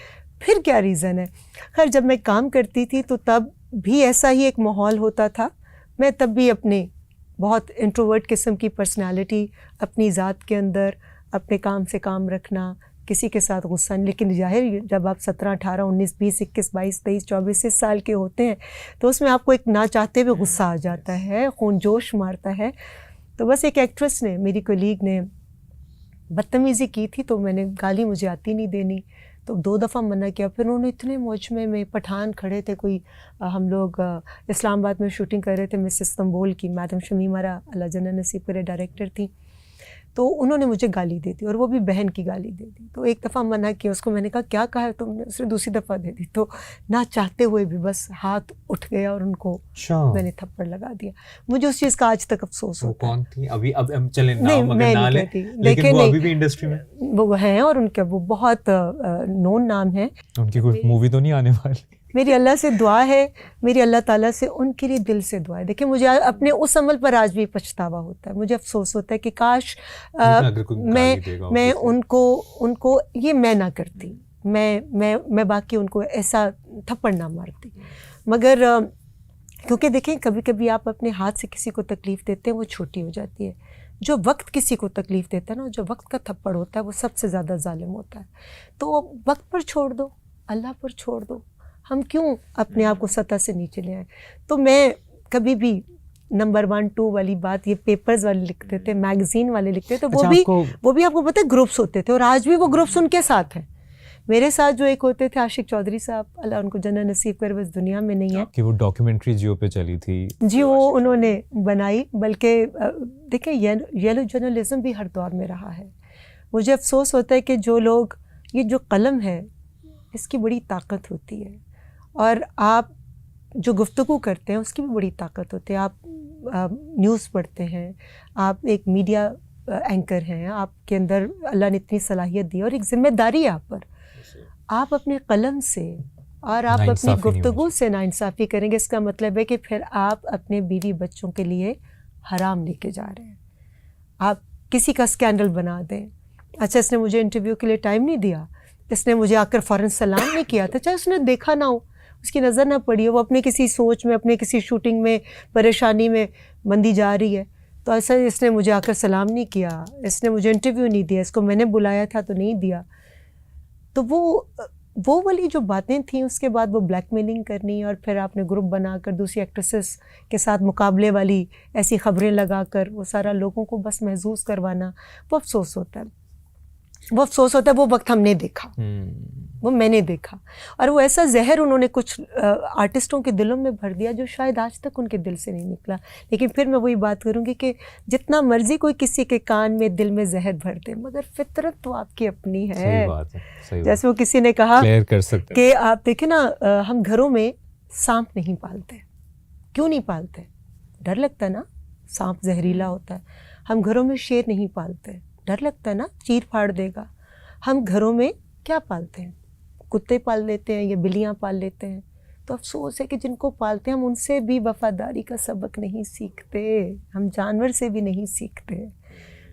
پھر کیا ریزن ہے؟ خیر جب میں کام کرتی تھی تو تب بھی ایسا ہی ایک ماحول ہوتا تھا. میں تب بھی اپنے بہت انٹروورٹ قسم کی پرسنالٹی، اپنی ذات کے اندر اپنے کام سے کام رکھنا، کسی کے ساتھ غصہ نہیں. لیکن ظاہر جب آپ 17 18 19 20 21 22 23 24 سال کے ہوتے ہیں تو اس میں آپ کو ایک نہ چاہتے ہوئے غصہ آ جاتا ہے، خون جوش مارتا ہے. تو بس ایک ایکٹریس نے، میری کولیگ نے بدتمیزی کی تھی تو میں نے گالی مجھے آتی نہیں دینی، تو 2 دفعہ منع کیا. پھر انہوں نے اتنے مجمع میں پٹھان کھڑے تھے، کوئی ہم لوگ اسلام آباد میں شوٹنگ کر رہے تھے، مس استنبول کی میڈم شمیمہ اللہ جنت نصیب کرے ڈائریکٹر تھی، تو انہوں نے مجھے گالی دے دی، اور وہ بھی بہن کی گالی دے دی. تو ایک دفعہ منع کیا اس کو، میں نے کہا کیا کہا ہے تم نے؟ اس نے دوسری دفعہ دے دی، تو نہ چاہتے ہوئے بھی بس ہاتھ اٹھ گیا اور ان کو میں نے تھپڑ لگا دیا. مجھے اس چیز کا آج تک افسوس ہوتا ہے. کون تھی؟ ابھی اب ہم چلیں نہیں میں نہیں کہتی، لیکن وہ ابھی بھی انڈسٹری میں وہ ہیں، اور ان کا وہ بہت نون نام ہے. ان کی کوئی مووی تو نہیں آنے والی؟ میری اللہ سے دعا ہے، میری اللہ تعالیٰ سے ان کے لیے دل سے دعا ہے. دیکھیں مجھے اپنے اس عمل پر آج بھی پچھتاوا ہوتا ہے، مجھے افسوس ہوتا ہے کہ کاش میں ان کو یہ میں نہ کرتی، میں باقی ان کو ایسا تھپڑ نہ مارتی. مگر کیونکہ دیکھیں کبھی کبھی آپ اپنے ہاتھ سے کسی کو تکلیف دیتے ہیں وہ چھوٹی ہو جاتی ہے. جو وقت کسی کو تکلیف دیتا ہے نا، جو وقت کا تھپڑ ہوتا ہے وہ سب سے زیادہ ظالم ہوتا ہے. تو وقت پر چھوڑ دو، اللہ پر چھوڑ دو. ہم کیوں اپنے آپ کو سطح سے نیچے لے آئیں؟ تو میں کبھی بھی نمبر 1 2 والی بات، یہ پیپرز والے لکھتے تھے، میگزین والے لکھتے تھے، وہ بھی آپ کو پتہ ہے گروپس ہوتے تھے، اور آج بھی وہ گروپس ان کے ساتھ ہیں. میرے ساتھ جو ایک ہوتے تھے عاشق چودھری صاحب، اللہ ان کو جنت نصیب کرے، بس دنیا میں نہیں ہے. کہ وہ ڈاکیومنٹری جیو پہ چلی تھی جی، وہ انہوں نے بنائی. بلکہ دیکھیں یلو جرنلزم بھی ہر دور میں رہا ہے. مجھے افسوس ہوتا ہے کہ جو لوگ، یہ جو قلم ہے اس کی بڑی طاقت ہوتی ہے، اور آپ جو گفتگو کرتے ہیں اس کی بھی بڑی طاقت ہوتی ہے. آپ نیوز پڑھتے ہیں، آپ ایک میڈیا اینکر ہیں، آپ کے اندر اللہ نے اتنی صلاحیت دی، اور ایک ذمہ داری ہے آپ پر. آپ اپنے قلم سے اور آپ اپنی گفتگو سے ناانصافی کریں گے، اس کا مطلب ہے کہ پھر آپ اپنے بیوی بچوں کے لیے حرام لے کے جا رہے ہیں. آپ کسی کا اسکینڈل بنا دیں، اچھا اس نے مجھے انٹرویو کے لیے ٹائم نہیں دیا، اس نے مجھے آ کر فوراً سلام نہیں کیا تھا، چاہے اس نے دیکھا نہ ہو، اس کی نظر نہ پڑی ہو، وہ اپنے کسی سوچ میں، اپنے کسی شوٹنگ میں، پریشانی میں بندی جا رہی ہے، تو ایسا اس نے مجھے آ کر سلام نہیں کیا، اس نے مجھے انٹرویو نہیں دیا، اس کو میں نے بلایا تھا تو نہیں دیا. تو وہ والی جو باتیں تھیں، اس کے بعد وہ بلیک میلنگ کرنی، اور پھر آپ نے گروپ بنا کر دوسری ایکٹریسز کے ساتھ مقابلے والی ایسی خبریں لگا کر وہ سارا لوگوں کو بس محظوظ کروانا، وہ افسوس ہوتا ہے. وہ افسوس ہوتا ہے، وہ وقت ہم نے دیکھا، وہ میں نے دیکھا، اور وہ ایسا زہر انہوں نے کچھ آرٹسٹوں کے دلوں میں بھر دیا جو شاید آج تک ان کے دل سے نہیں نکلا. لیکن پھر میں وہی بات کروں گی کہ جتنا مرضی کوئی کسی کے کان میں دل میں زہر بھر دے، مگر فطرت تو آپ کی اپنی ہے. صحیح بات ہے. جیسے وہ کسی نے کہا کہ آپ دیکھیں نا، ہم گھروں میں سانپ نہیں پالتے. کیوں نہیں پالتے؟ ڈر لگتا ہے نا، سانپ زہریلا ہوتا ہے. ہم گھروں میں شیر نہیں پالتے، ڈر لگتا ہے نا، چیر پھاڑ دے گا. ہم گھروں میں کیا پالتے ہیں؟ کتے پال لیتے ہیں یا بلیاں پال لیتے ہیں. تو افسوس ہے کہ جن کو پالتے ہیں ہم ان سے بھی وفاداری کا سبق نہیں سیکھتے، ہم جانور سے بھی نہیں سیکھتے.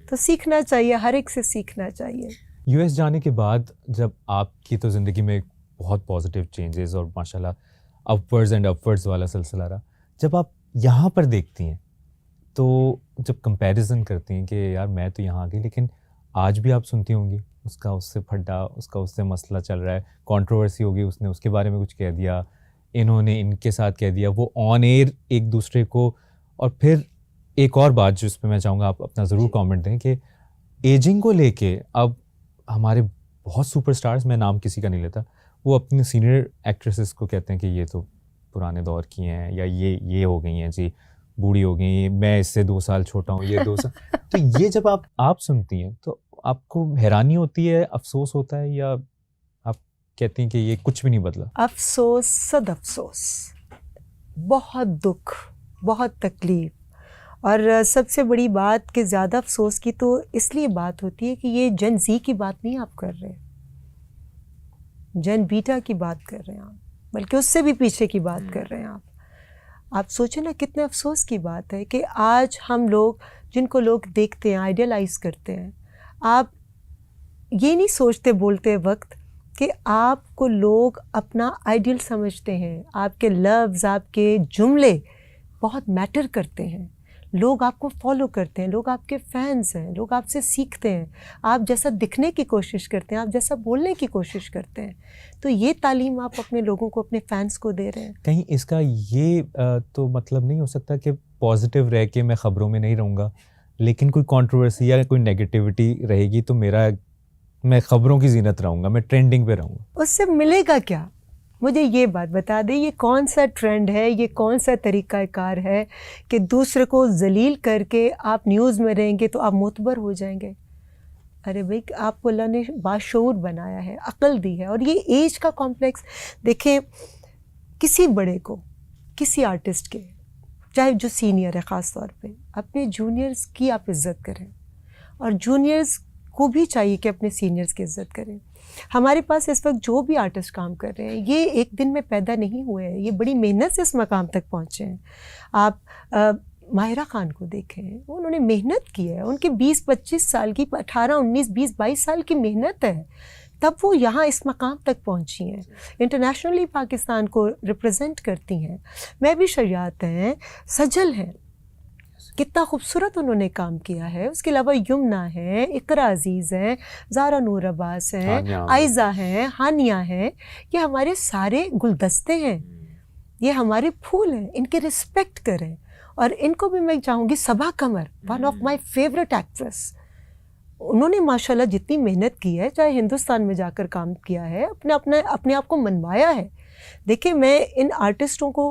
تو سیکھنا چاہیے، ہر ایک سے سیکھنا چاہیے. یو ایس جانے کے بعد جب آپ کی تو زندگی میں بہت پازیٹیو چینجز اور ماشاءاللہ اپورڈز اینڈ اپورڈز والا سلسلہ رہا، جب آپ یہاں پر دیکھتی ہیں تو جب کمپیریزن کرتی ہیں کہ یار میں تو یہاں آ گئی، لیکن آج بھی آپ سنتی ہوں گی اس کا اس سے پھڈا، اس کا اس سے مسئلہ چل رہا ہے، کنٹروورسی ہوگی، اس نے اس کے بارے میں کچھ کہہ دیا، انہوں نے ان کے ساتھ کہہ دیا، وہ آن ایئر ایک دوسرے کو. اور پھر ایک اور بات جس پہ میں چاہوں گا آپ اپنا ضرور کامنٹ دیں کہ ایجنگ کو لے کے اب ہمارے بہت سپر سٹارز، میں نام کسی کا نہیں لیتا، وہ اپنے سینئر ایکٹریسز کو کہتے ہیں کہ یہ تو پرانے دور کی ہیں، یا یہ ہو گئی ہیں جی، بوڑھی ہو گئی، میں اس سے 2 سال چھوٹا ہوں، یہ 2 سال. تو یہ جب آپ سنتی ہیں تو آپ کو حیرانی ہوتی ہے، افسوس ہوتا ہے، یا آپ کہتی ہیں کہ یہ کچھ بھی نہیں بدلا؟ افسوس، صد افسوس، بہت دکھ، بہت تکلیف. اور سب سے بڑی بات کہ زیادہ افسوس کی تو اس لیے بات ہوتی ہے کہ یہ جن زی کی بات نہیں آپ کر رہے، جن بیٹا کی بات کر رہے ہیں آپ، بلکہ اس سے بھی پیچھے کی بات کر رہے ہیں آپ. آپ سوچیں نا کتنے افسوس کی بات ہے کہ آج ہم لوگ جن کو لوگ دیکھتے ہیں، آئیڈیلائز کرتے ہیں، آپ یہ نہیں سوچتے بولتے وقت کہ آپ کو لوگ اپنا آئیڈیل سمجھتے ہیں، آپ کے لفظ، آپ کے جملے بہت میٹر کرتے ہیں، لوگ آپ کو فالو کرتے ہیں، لوگ آپ کے فینس ہیں، لوگ آپ سے سیکھتے ہیں، آپ جیسا دکھنے کی کوشش کرتے ہیں، آپ جیسا بولنے کی کوشش کرتے ہیں. تو یہ تعلیم آپ اپنے لوگوں کو، اپنے فینس کو دے رہے ہیں. کہیں اس کا یہ تو مطلب نہیں ہو سکتا کہ پازیٹیو رہ کے میں خبروں میں نہیں رہوں گا، لیکن کوئی کنٹروورسی یا کوئی نیگیٹیوٹی رہے گی تو میں خبروں کی زینت رہوں گا، میں ٹرینڈنگ پہ رہوں گا؟ اس سے ملے گا کیا؟ مجھے یہ بات بتا دیں، یہ کون سا ٹرینڈ ہے، یہ کون سا طریقہ کار ہے کہ دوسرے کو ذلیل کر کے آپ نیوز میں رہیں گے تو آپ معتبر ہو جائیں گے؟ ارے بھائی، آپ کو اللہ نے باشعور بنایا ہے، عقل دی ہے. اور یہ ایج کا کمپلیکس دیکھیں، کسی بڑے کو، کسی آرٹسٹ کے، چاہے جو سینئر ہے، خاص طور پہ اپنے جونیئرز کی آپ عزت کریں، اور جونیئرز کو بھی چاہیے کہ اپنے سینئرز کی عزت کریں. ہمارے پاس اس وقت جو بھی آرٹسٹ کام کر رہے ہیں، یہ ایک دن میں پیدا نہیں ہوئے ہیں، یہ بڑی محنت سے اس مقام تک پہنچے ہیں. آپ ماہرہ خان کو دیکھیں، انہوں نے محنت کی ہے، ان کے 20-25 سال کی، 18-19-20-22 سال کی محنت ہے، تب وہ یہاں اس مقام تک پہنچی ہیں، انٹرنیشنلی پاکستان کو ریپرزینٹ کرتی ہیں. میں بھی شریعت ہیں، سجل ہیں، کتنا خوبصورت انہوں نے کام کیا ہے. اس کے علاوہ یمنا ہیں، اقرا عزیز ہیں، زارا نور عباس ہیں، آئزہ ہیں، ہانیہ ہیں. یہ ہمارے سارے گلدستے ہیں، یہ ہمارے پھول ہیں، ان کے رسپیکٹ کریں. اور ان کو بھی میں چاہوں گی، Saba Qamar, one of my favourite actress, انہوں نے ماشاءاللہ جتنی محنت کی ہے، چاہے ہندوستان میں جا کر کام کیا ہے، اپنے آپ کو منوایا ہے. دیکھیں، میں ان آرٹسٹوں کو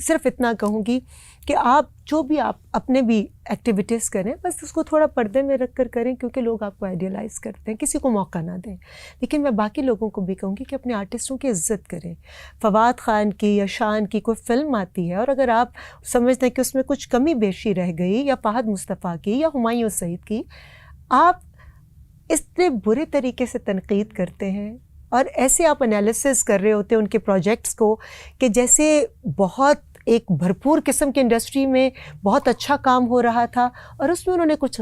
صرف اتنا کہوں گی کہ آپ جو بھی آپ اپنے بھی ایکٹیویٹیز کریں، بس اس کو تھوڑا پردے میں رکھ کر کریں، کیونکہ لوگ آپ کو آئیڈیلائز کرتے ہیں، کسی کو موقع نہ دیں. لیکن میں باقی لوگوں کو بھی کہوں گی کہ اپنے آرٹسٹوں کی عزت کریں. فواد خان کی یا شان کی کوئی فلم آتی ہے، اور اگر آپ سمجھتے ہیں کہ اس میں کچھ کمی بیشی رہ گئی، یا فہد مصطفیٰ کی یا ہمایوں سعید کی، آپ اتنے برے طریقے سے تنقید کرتے ہیں، اور ایسے آپ انالیسس کر رہے ہوتے ہیں ان کے پروجیکٹس کو کہ جیسے بہت ایک بھرپور قسم کی انڈسٹری میں بہت اچھا کام ہو رہا تھا، اور اس میں انہوں نے کچھ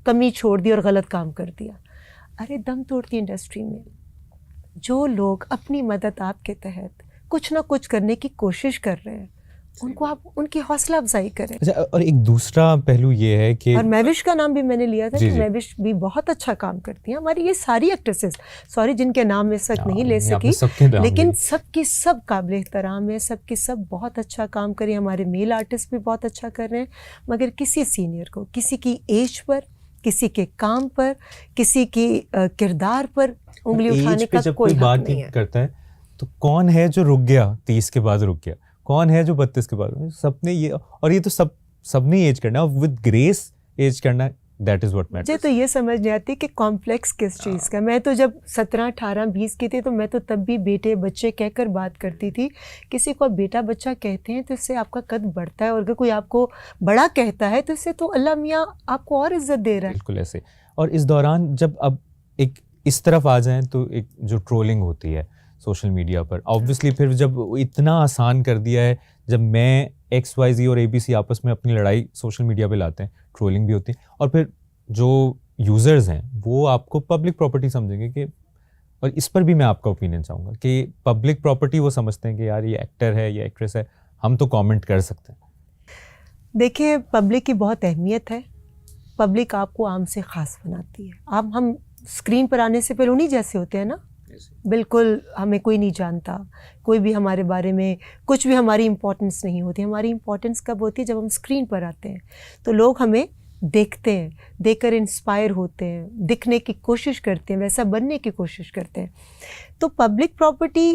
کمی چھوڑ دی اور غلط کام کر دیا. ارے دم توڑتی انڈسٹری میں. جو لوگ اپنی مدد آپ کے تحت کچھ نہ کچھ کرنے کی کوشش کر رہے ہیں ان کو آپ ان کی حوصلہ افزائی کریں. اور ایک دوسرا پہلو یہ ہے کہ اور مہوش کا نام بھی میں نے لیا تھا جی کہ مہوش بھی بہت اچھا کام کرتی ہیں. ہماری یہ ساری ایکٹریسز سوری جن کے نام اس وقت نہیں لے سکی لیکن سب کی سب قابل احترام ہے, سب کی سب بہت اچھا کام کری. ہمارے میل آرٹسٹ بھی بہت اچھا کر رہے ہیں مگر کسی سینئر کو کسی کی ایج پر, کسی کے کام پر, کسی کی کردار پر انگلی اٹھانے کا کوئی حق نہیں ہے. کرتا ہے تو کون ہے جو رک گیا 30 کے بعد رک گیا, کون ہے جو 32 کے بعد, سب نے یہ, اور یہ تو سب نے ایج کرنا ود گریس ایج کرنا, دیٹ از واٹ میٹرز. مجھے تو یہ سمجھ نہیں آتی کہ کمپلیکس کس چیز کا. میں تو جب 17, 18, 20 کی تھی تو میں تو تب بھی بیٹے بچے کہہ کر بات کرتی تھی. کسی کو بیٹا بچہ کہتے ہیں تو اس سے آپ کا قد بڑھتا ہے, اور اگر کوئی آپ کو بڑا کہتا ہے تو اس سے تو اللہ میاں آپ کو اور عزت دے رہا ہے. بالکل ایسے. اور اس دوران جب اب ایک اس طرف آ جائیں تو ایک جو ٹرولنگ ہوتی ہے سوشل میڈیا پر, آبویسلی پھر جب اتنا آسان کر دیا ہے, جب میں XYZ اور ABC آپس میں اپنی لڑائی سوشل میڈیا پہ لاتے ہیں, ٹرولنگ بھی ہوتی ہے, اور پھر جو یوزرز ہیں وہ آپ کو پبلک پراپرٹی سمجھیں گے کہ, اور اس پر بھی میں آپ کا اوپینین چاہوں گا کہ پبلک پراپرٹی وہ سمجھتے ہیں کہ یار یہ ایکٹر ہے, یہ ایکٹریس ہے, ہم تو کامنٹ کر سکتے ہیں. دیکھیے پبلک کی بہت اہمیت ہے. پبلک آپ کو عام سے خاص بناتی ہے. ہم اسکرین پر آنے سے پہلے انہیں جیسے ہوتے ہیں نا, بالکل ہمیں کوئی نہیں جانتا, کوئی بھی ہمارے بارے میں کچھ بھی ہماری امپورٹنس نہیں ہوتی. ہماری امپورٹنس کب ہوتی ہے؟ جب ہم اسکرین پر آتے ہیں تو لوگ ہمیں دیکھتے ہیں, دیکھ کر انسپائر ہوتے ہیں, دکھنے کی کوشش کرتے ہیں, ویسا بننے کی کوشش کرتے ہیں. تو پبلک پراپرٹی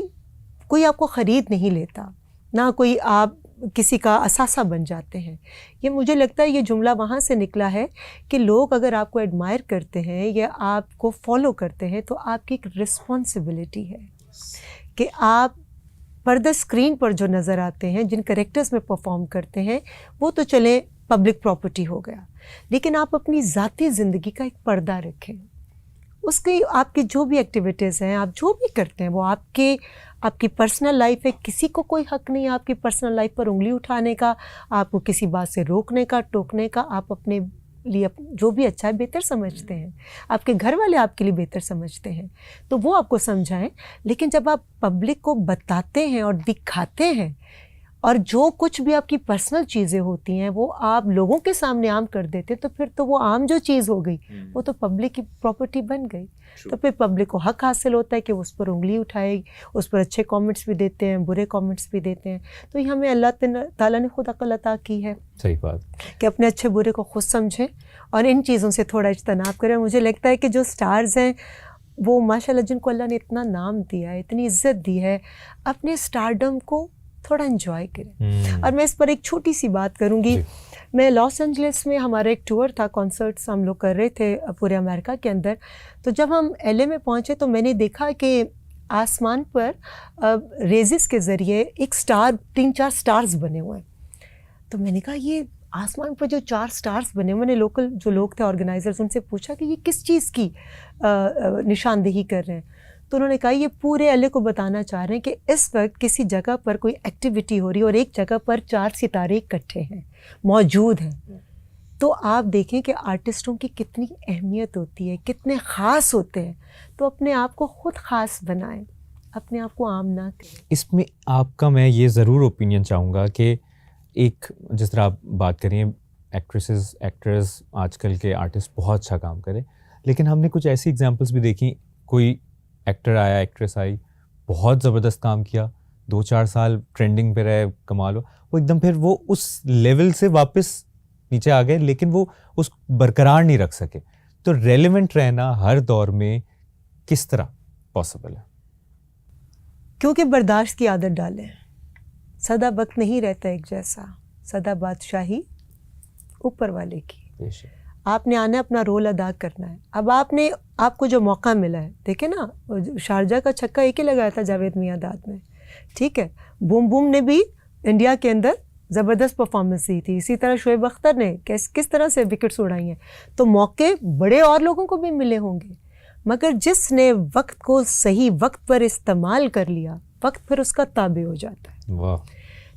کوئی آپ کو خرید نہیں لیتا, نہ کوئی آپ کسی کا اثاثہ بن جاتے ہیں. یہ مجھے لگتا ہے یہ جملہ وہاں سے نکلا ہے کہ لوگ اگر آپ کو ایڈمائر کرتے ہیں یا آپ کو فالو کرتے ہیں تو آپ کی ایک رسپانسبلٹی ہے کہ آپ پردہ اسکرین پر جو نظر آتے ہیں, جن کریکٹرز میں پرفارم کرتے ہیں, وہ تو چلیں پبلک پراپرٹی ہو گیا, لیکن آپ اپنی ذاتی زندگی کا ایک پردہ رکھیں. اس کی آپ کی جو بھی ایکٹیویٹیز ہیں, آپ جو بھی کرتے ہیں, وہ آپ کی پرسنل لائف ہے. کسی کو کوئی حق نہیں ہے آپ کی پرسنل لائف پر انگلی اٹھانے کا, آپ کو کسی بات سے روکنے کا, ٹوکنے کا. آپ اپنے لیے جو بھی اچھا ہے بہتر سمجھتے ہیں, آپ کے گھر والے آپ کے لیے بہتر سمجھتے ہیں تو وہ آپ کو سمجھائیں. لیکن جب آپ پبلک کو بتاتے ہیں اور دکھاتے ہیں, اور جو کچھ بھی آپ کی پرسنل چیزیں ہوتی ہیں وہ آپ لوگوں کے سامنے عام کر دیتے, تو پھر تو وہ عام جو چیز ہو گئی وہ تو پبلک کی پراپرٹی بن گئی. تو پھر پبلک کو حق حاصل ہوتا ہے کہ وہ اس پر انگلی اٹھائے, اس پر اچھے کامنٹس بھی دیتے ہیں, برے کامنٹس بھی دیتے ہیں. تو یہ ہمیں اللہ تعالیٰ نے خود عقل عطا کی ہے, صحیح بات, کہ اپنے اچھے برے کو خود سمجھیں اور ان چیزوں سے تھوڑا اجتناب کریں. مجھے لگتا ہے کہ جو سٹارز ہیں وہ ماشاء اللہ جن کو اللہ نے اتنا نام دیا ہے, اتنی عزت دی ہے, اپنے سٹارڈم کو تھوڑا انجوائے کریں. اور میں اس پر ایک چھوٹی سی بات کروں گی. میں لاس اینجلس میں ہمارا ایک ٹور تھا, کانسرٹس ہم لوگ کر رہے تھے پورے امریکہ کے اندر. تو جب ہم LA میں پہنچے تو میں نے دیکھا کہ آسمان پر ریزز کے ذریعے ایک سٹار, 3-4 سٹارز بنے ہوئے ہیں. تو میں نے کہا یہ آسمان پر جو 4 سٹارز بنے ہوئے, میں نے لوکل جو لوگ تھے آرگنائزرز ان سے پوچھا کہ یہ کس چیز کی نشاندہی کر رہے ہیں. تو انہوں نے کہا یہ پورے LA کو بتانا چاہ رہے ہیں کہ اس وقت کسی جگہ پر کوئی ایکٹیویٹی ہو رہی ہے اور ایک جگہ پر 4 ستارے اکٹھے ہیں, موجود ہیں. تو آپ دیکھیں کہ آرٹسٹوں کی کتنی اہمیت ہوتی ہے, کتنے خاص ہوتے ہیں. تو اپنے آپ کو خود خاص بنائیں, اپنے آپ کو عام نہ کریں. اس میں آپ کا میں یہ ضرور اوپینین چاہوں گا کہ ایک جس طرح آپ بات کریں ایکٹریسز, ایکٹرز, آج کل کے آرٹسٹ بہت اچھا کام کرے, لیکن ہم نے کچھ ایسی ایگزامپلس بھی دیکھی, کوئی ایکٹر آیا, ایکٹریس آئی, بہت زبردست کام کیا, 2-4 سال ٹرینڈنگ پہ رہے, کمال ہو, وہ ایک دم پھر وہ اس لیول سے واپس نیچے آ گئے, لیکن وہ اس برقرار نہیں رکھ سکے. تو ریلیونٹ رہنا ہر دور میں کس طرح پاسبل ہے؟ کیونکہ برداشت کی عادت ڈالیں. سدا وقت نہیں رہتا ایک جیسا, سدا بادشاہی اوپر والے کی. آپ نے آنا اپنا رول ادا کرنا ہے. اب آپ کو جو موقع ملا ہے, دیکھیں نا شارجہ کا چھکا ایک ہی لگایا تھا جاوید میاں داد نے, ٹھیک ہے. بوم بوم نے بھی انڈیا کے اندر زبردست پرفارمنس دی تھی. اسی طرح شعیب اختر نے کس طرح سے وکٹس اڑائی ہیں. تو موقع بڑے اور لوگوں کو بھی ملے ہوں گے, مگر جس نے وقت کو صحیح وقت پر استعمال کر لیا, وقت پھر اس کا تابع ہو جاتا ہے. واہ.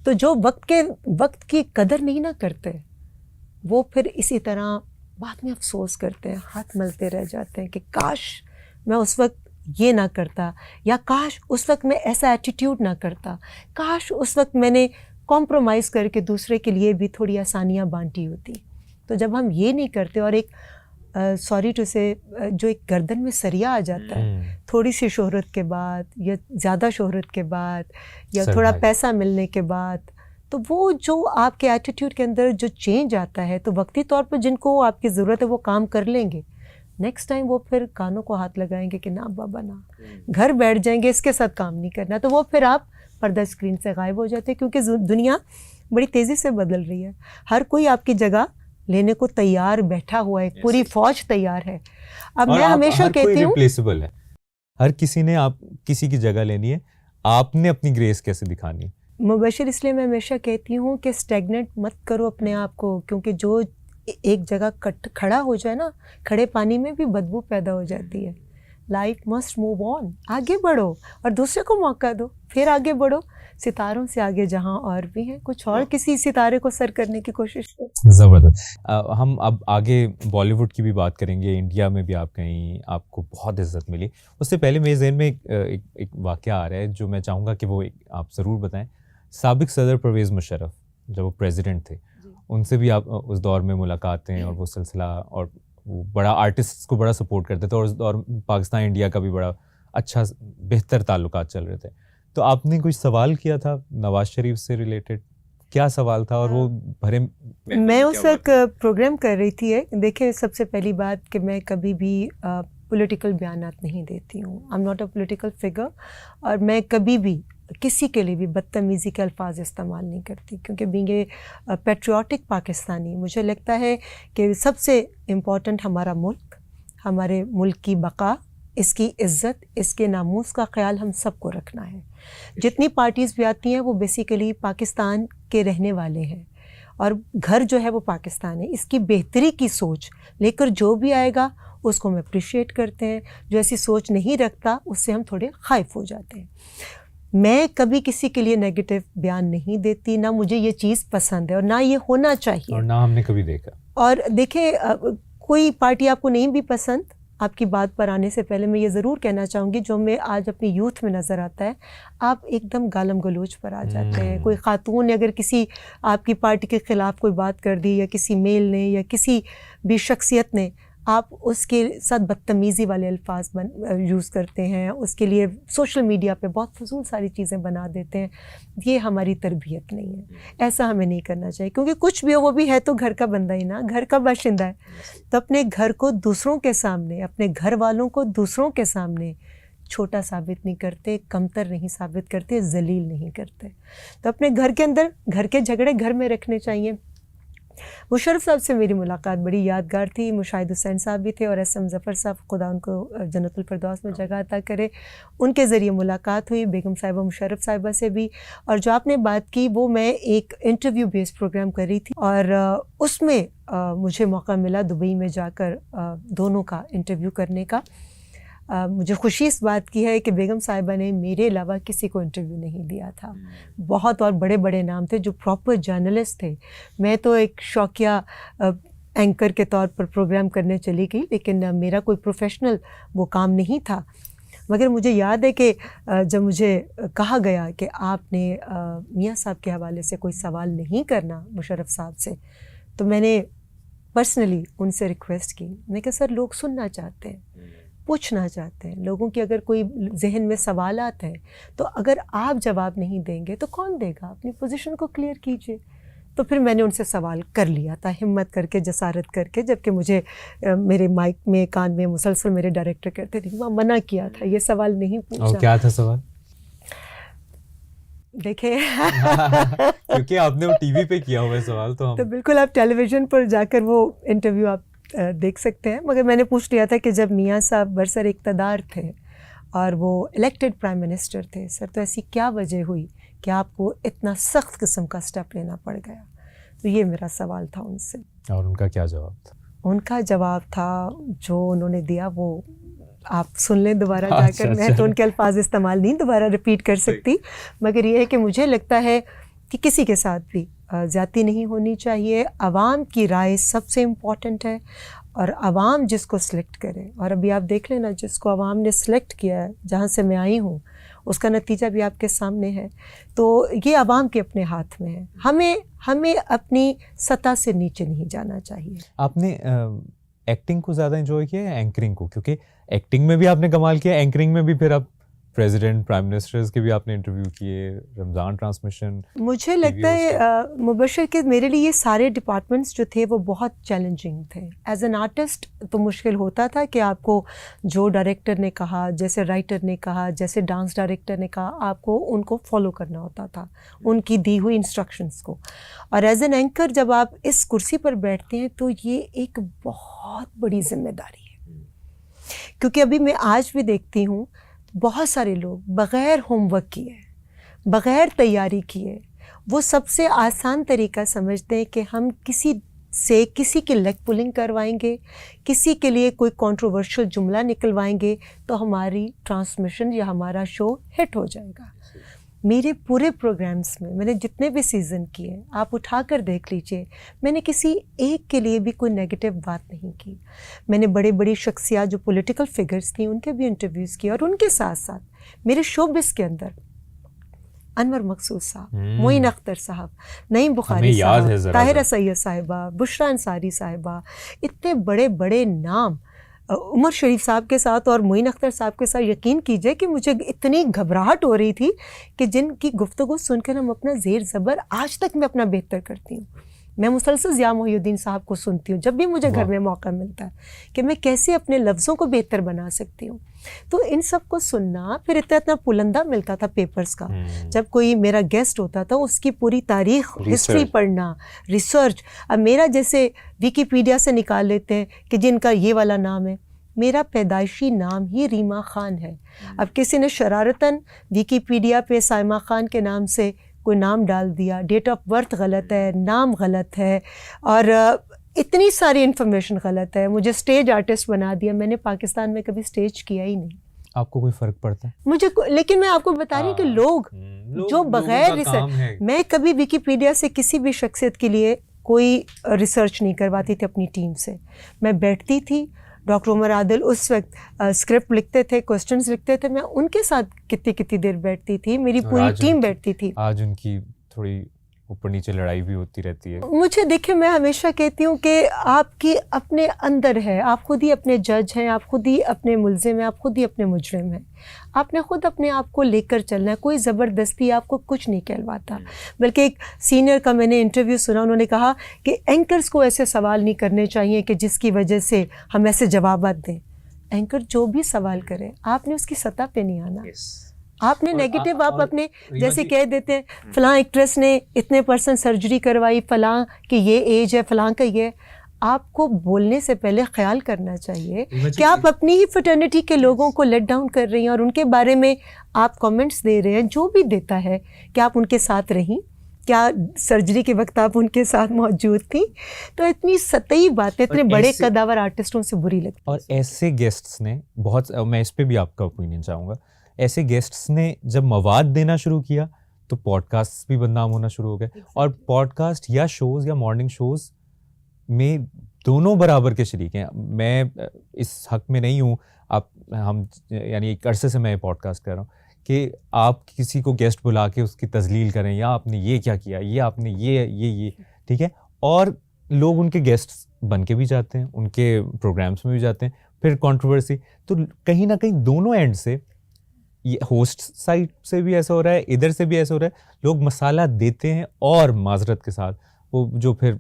تو جو وقت کی قدر نہیں نہ کرتے, وہ پھر اسی طرح بعد میں افسوس کرتے ہیں, ہاتھ ملتے رہ جاتے ہیں کہ کاش میں اس وقت یہ نہ کرتا, یا کاش اس وقت میں ایسا ایٹیٹیوڈ نہ کرتا, کاش اس وقت میں نے کمپرومائز کر کے دوسرے کے لیے بھی تھوڑی آسانیاں بانٹی ہوتی. تو جب ہم یہ نہیں کرتے, اور ایک سوری ٹو سے جو ایک گردن میں سریا آ جاتا ہے تھوڑی سی شہرت کے بعد, یا زیادہ شہرت کے بعد, یا تھوڑا پیسہ ملنے کے بعد, تو وہ جو آپ کے ایٹیٹیوڈ کے اندر جو چینج آتا ہے, تو وقتی طور پر جن کو آپ کی ضرورت ہے وہ کام کر لیں گے, نیکسٹ ٹائم وہ پھر کانوں کو ہاتھ لگائیں گے کہ نہ بابا نہ, گھر بیٹھ جائیں گے, اس کے ساتھ کام نہیں کرنا. تو وہ پھر آپ پردہ اسکرین سے غائب ہو جاتے ہیں, کیونکہ دنیا بڑی تیزی سے بدل رہی ہے. ہر کوئی آپ کی جگہ لینے کو تیار بیٹھا ہوا ہے, پوری فوج تیار ہے. اب میں ہمیشہ کہتی ہوں ریپلیسبل ہے, ہر کسی نے آپ کسی کی جگہ لینی ہے, آپ نے اپنی گریس کیسے دکھانی ہے. مبشر, اس لیے میں ہمیشہ کہتی ہوں کہ اسٹیگنٹ مت کرو اپنے آپ کو, کیونکہ جو ایک جگہ کھڑا ہو جائے نا, کھڑے پانی میں بھی بدبو پیدا ہو جاتی ہے. لائف مسٹ موو آن, آگے بڑھو اور دوسرے کو موقع دو, پھر آگے بڑھو. ستاروں سے آگے جہاں اور بھی ہیں, کچھ اور کسی ستارے کو سر کرنے کی کوشش کرو. زبردست. ہم اب آگے بالی ووڈ کی بھی بات کریں گے. انڈیا میں بھی آپ کہیں, آپ کو بہت عزت ملی. اس سے پہلے میرے ذہن میں ایک واقعہ آ رہا ہے جو میں چاہوں گا کہ وہ آپ ضرور بتائیں. سابق صدر پرویز مشرف جب وہ پریزیڈنٹ تھے, ان سے بھی آپ اس دور میں ملاقاتیں اور وہ سلسلہ, اور وہ بڑا آرٹسٹ کو بڑا سپورٹ کرتے تھے, اور اس دور پاکستان انڈیا کا بھی بڑا اچھا بہتر تعلقات چل رہے تھے. تو آپ نے کوئی سوال کیا تھا نواز شریف سے ریلیٹڈ, کیا سوال تھا؟ اور وہ بھرے میں اس وقت پروگرام کر رہی تھی. دیکھیں, سب سے پہلی بات کہ میں کبھی بھی پولیٹیکل بیانات نہیں دیتی ہوں. I am not a political figure, اور میں کبھی بھی کسی کے لیے بھی بدتمیزی کے الفاظ استعمال نہیں کرتی, کیونکہ بینگ اے پیٹریوٹک پاکستانی مجھے لگتا ہے کہ سب سے امپورٹنٹ ہمارا ملک, ہمارے ملک کی بقا, اس کی عزت, اس کے ناموس کا خیال ہم سب کو رکھنا ہے. جتنی پارٹیز بھی آتی ہیں وہ بیسیکلی پاکستان کے رہنے والے ہیں, اور گھر جو ہے وہ پاکستان ہے. اس کی بہتری کی سوچ لے کر جو بھی آئے گا اس کو ہم اپریشیٹ کرتے ہیں. جو ایسی سوچ نہیں رکھتا اس سے ہم تھوڑے خائف ہو جاتے ہیں. میں کبھی کسی کے لیے نیگیٹو بیان نہیں دیتی, نہ مجھے یہ چیز پسند ہے اور نہ یہ ہونا چاہیے, اور نہ ہم نے کبھی دیکھا. اور دیکھیں, کوئی پارٹی آپ کو نہیں بھی پسند, آپ کی بات پر آنے سے پہلے میں یہ ضرور کہنا چاہوں گی, جو میں آج اپنی یوتھ میں نظر آتا ہے, آپ ایک دم گالم گلوچ پر آ جاتے ہیں. کوئی خاتون نے اگر کسی آپ کی پارٹی کے خلاف کوئی بات کر دی, یا کسی میل نے, یا کسی بھی شخصیت نے, آپ اس کے ساتھ بدتمیزی والے الفاظ یوز کرتے ہیں, اس کے لیے سوشل میڈیا پہ بہت فضول ساری چیزیں بنا دیتے ہیں. یہ ہماری تربیت نہیں ہے, ایسا ہمیں نہیں کرنا چاہیے, کیونکہ کچھ بھی ہو وہ بھی ہے تو گھر کا بندہ ہی نا, گھر کا باشندہ ہے. تو اپنے گھر کو دوسروں کے سامنے, اپنے گھر والوں کو دوسروں کے سامنے چھوٹا ثابت نہیں کرتے, کمتر نہیں ثابت کرتے, ذلیل نہیں کرتے. تو اپنے گھر کے اندر گھر کے جھگڑے گھر میں رکھنے چاہیے. مشرف صاحب سے میری ملاقات بڑی یادگار تھی. مشاہد حسین صاحب بھی تھے, اور ایس ایم ظفر صاحب, خدا ان کو جنت الفردوس میں جگہ عطا کرے, ان کے ذریعے ملاقات ہوئی. بیگم صاحبہ مشرف صاحبہ سے بھی. اور جو آپ نے بات کی وہ میں ایک انٹرویو بیسڈ پروگرام کر رہی تھی, اور اس میں مجھے موقع ملا دبئی میں جا کر دونوں کا انٹرویو کرنے کا. مجھے خوشی اس بات کی ہے کہ بیگم صاحبہ نے میرے علاوہ کسی کو انٹرویو نہیں دیا تھا. بہت اور بڑے بڑے نام تھے جو پراپر جرنلسٹ تھے. میں تو ایک شوقیہ اینکر کے طور پر پروگرام کرنے چلی گئی, لیکن میرا کوئی پروفیشنل وہ کام نہیں تھا. مگر مجھے یاد ہے کہ جب مجھے کہا گیا کہ آپ نے میاں صاحب کے حوالے سے کوئی سوال نہیں کرنا مشرف صاحب سے, تو میں نے پرسنلی ان سے ریکویسٹ کی. میں کہ سر, لوگ سننا چاہتے ہیں, پوچھنا چاہتے ہیں, لوگوں کی اگر کوئی ذہن میں سوالات ہیں تو اگر آپ جواب نہیں دیں گے تو کون دے گا؟ اپنی پوزیشن کو کلیئر کیجیے. تو پھر میں نے ان سے سوال کر لیا تھا, ہمت کر کے, جسارت کر کے, جبکہ مجھے میرے مائک میں, کان میں مسلسل میرے ڈائریکٹر کہتے تھے وہاں منع کیا تھا یہ سوال نہیں پوچھنا. اور کیا تھا سوال؟ دیکھیں کیونکہ آپ نے وہ ٹی وی پہ کیا ہوا ہے سوال, تو بالکل آپ ٹیلی ویژن پر جا کر وہ انٹرویو آپ دیکھ سکتے ہیں. مگر میں نے پوچھ لیا تھا کہ جب میاں صاحب برسر اقتدار تھے اور وہ الیکٹڈ پرائم منسٹر تھے, سر تو ایسی کیا وجہ ہوئی کہ آپ کو اتنا سخت قسم کا سٹیپ لینا پڑ گیا؟ تو یہ میرا سوال تھا ان سے. اور ان کا کیا جواب تھا؟ ان کا جواب تھا جو انہوں نے دیا وہ آپ سن لیں دوبارہ جا کر. میں تو ان کے الفاظ استعمال نہیں دوبارہ ریپیٹ کر سکتی, مگر یہ ہے کہ مجھے لگتا ہے کہ کسی کے ساتھ بھی زیادتی نہیں ہونی چاہیے. عوام کی رائے سب سے امپورٹنٹ ہے, اور عوام جس کو سلیکٹ کرے، اور ابھی آپ دیکھ لینا جس کو عوام نے سلیکٹ کیا ہے، جہاں سے میں آئی ہوں اس کا نتیجہ بھی آپ کے سامنے ہے. تو یہ عوام کے اپنے ہاتھ میں ہے. ہمیں اپنی سطح سے نیچے نہیں جانا چاہیے. آپ نے ایکٹنگ کو زیادہ انجوائے کیا یا اینکرنگ کو؟ کیونکہ ایکٹنگ میں بھی آپ نے کمال کیا، اینکرنگ میں بھی پھر آپ پریزیڈنٹ، پرائم منسٹرز کے بھی آپ نے انٹرویو کیے، رمضان ٹرانسمیشن. مجھے لگتا ہے مبشر کہ میرے لیے یہ سارے ڈپارٹمنٹس جو تھے وہ بہت چیلنجنگ تھے. ایز این آرٹسٹ تو مشکل ہوتا تھا کہ آپ کو جو ڈائریکٹر نے کہا، جیسے رائٹر نے کہا، جیسے ڈانس ڈائریکٹر نے کہا، آپ کو ان کو فالو کرنا ہوتا تھا، ان کی دی ہوئی انسٹرکشنس کو. اور ایز این اینکر جب آپ اس کرسی پر بیٹھتے ہیں تو یہ ایک بہت بڑی ذمہ داری ہے. کیونکہ ابھی میں آج بھی دیکھتی ہوں بہت سارے لوگ بغیر ہوم ورک کیے، بغیر تیاری کیے، وہ سب سے آسان طریقہ سمجھتے ہیں کہ ہم کسی کی لیگ پولنگ کروائیں گے، کسی کے لیے کوئی کنٹروورشل جملہ نکلوائیں گے تو ہماری ٹرانسمیشن یا ہمارا شو ہٹ ہو جائے گا. میرے پورے پروگرامز میں نے جتنے بھی سیزن کیے، آپ اٹھا کر دیکھ لیجئے، میں نے کسی ایک کے لیے بھی کوئی نیگیٹو بات نہیں کی. میں نے بڑی شخصیات جو پولیٹیکل فگرز تھیں ان کے بھی انٹرویوز کیے، اور ان کے ساتھ ساتھ میرے شوبز کے اندر انور مقصود صاحب، معین اختر صاحب، نعیم بخاری صاحب، طاہرہ سید صاحبہ، بشریٰ انصاری صاحبہ، اتنے بڑے نام، عمر شریف صاحب کے ساتھ اور معین اختر صاحب کے ساتھ. یقین کیجئے کہ مجھے اتنی گھبراہٹ ہو رہی تھی کہ جن کی گفتگو سن کر ہم اپنا زیر زبر آج تک میں اپنا بہتر کرتی ہوں. میں مسلسل ضیاء محی الدین صاحب کو سنتی ہوں جب بھی مجھے گھر میں موقع ملتا ہے کہ میں کیسے اپنے لفظوں کو بہتر بنا سکتی ہوں. تو ان سب کو سننا، پھر اتنا پلندہ ملتا تھا پیپرز کا. جب کوئی میرا گیسٹ ہوتا تھا اس کی پوری تاریخ، ہسٹری پڑھنا، ریسرچ. اب میرا جیسے ویکیپیڈیا سے نکال لیتے ہیں کہ جن کا یہ والا نام ہے، میرا پیدائشی نام ہی ریما خان ہے. اب کسی نے شرارتاً ویکیپیڈیا پہ سائمہ خان کے نام سے کوئی نام ڈال دیا، ڈیٹ آف برتھ غلط ہے، نام غلط ہے، اور اتنی ساری انفارمیشن غلط ہے. مجھے اسٹیج آرٹسٹ بنا دیا. میں نے پاکستان میں کبھی اسٹیج کیا ہی نہیں. آپ کو کوئی فرق پڑتا ہے؟ مجھے لیکن میں آپ کو بتا رہی ہوں کہ لوگ جو بغیر ریسرچ، میں کبھی ویکیپیڈیا سے کسی بھی شخصیت کے لیے کوئی ریسرچ نہیں کرواتی تھی اپنی ٹیم سے. میں بیٹھتی تھی، ڈاکٹر عمر عادل اس وقت اسکرپٹ لکھتے تھے، کوسچنز لکھتے تھے، میں ان کے ساتھ کتنی دیر بیٹھتی تھی، میری پوری ٹیم بیٹھتی تھی. آج ان کی تھوڑی اوپر نیچے لڑائی بھی ہوتی رہتی ہے. مجھے دیکھیں، میں ہمیشہ کہتی ہوں کہ آپ کی اپنے اندر ہے، آپ خود ہی اپنے جج ہیں، آپ خود ہی اپنے ملزم ہیں، آپ خود ہی اپنے مجرم ہیں. آپ نے خود اپنے آپ کو لے کر چلنا ہے. کوئی زبردستی آپ کو کچھ نہیں کہلواتا. بلکہ ایک سینئر کا میں نے انٹرویو سنا، انہوں نے کہا کہ اینکرز کو ایسے سوال نہیں کرنے چاہیے کہ جس کی وجہ سے ہم ایسے جوابات دیں. اینکر جو بھی سوال کرے آپ نے اس کی سطح پہ نہیں آنا. آپ نے نیگیٹو آپ اپنے جیسے کہہ دیتے ہیں فلاں ایکٹریس نے اتنے % سرجری کروائی، فلاں کی یہ ایج ہے، فلاں کا یہ. آپ کو بولنے سے پہلے خیال کرنا چاہیے کہ آپ اپنی ہی فرٹرنیٹی کے لوگوں کو لیٹ ڈاؤن کر رہی ہیں اور ان کے بارے میں آپ کامنٹس دے رہے ہیں. جو بھی دیتا ہے کہ آپ ان کے ساتھ رہیں، کیا سرجری کے وقت آپ ان کے ساتھ موجود تھیں؟ تو اتنی سطحی باتیں اتنے بڑے قداور آرٹسٹوں سے بری لگتی. اور ایسے گیسٹس نے بہت، میں اس پہ بھی آپ کا اوپینین چاہوں گا، ایسے گیسٹس نے جب مواد دینا شروع کیا تو پوڈ کاسٹ بھی بدنام ہونا شروع ہو گئے. اور پوڈ کاسٹ یا شوز یا مارننگ شوز میں دونوں برابر کے شریک ہیں. میں اس حق میں نہیں ہوں، ہم یعنی ایک عرصے سے میں پوڈ کاسٹ کر رہا ہوں کہ آپ کسی کو گیسٹ بلا کے اس کی تذلیل کریں، یا آپ نے یہ کیا کیا، یہ آپ نے یہ ٹھیک ہے. اور لوگ ان کے گیسٹ بن کے بھی جاتے ہیں، ان کے پروگرامس میں بھی جاتے ہیں. پھر کنٹروورسی تو کہیں نہ کہیں دونوں اینڈ سے، یہ ہوسٹ سائڈ سے بھی ایسا ہو رہا ہے، ادھر سے بھی ایسا ہو رہا ہے. لوگ مسالہ دیتے ہیں اور معذرت کے ساتھ وہ جو پھر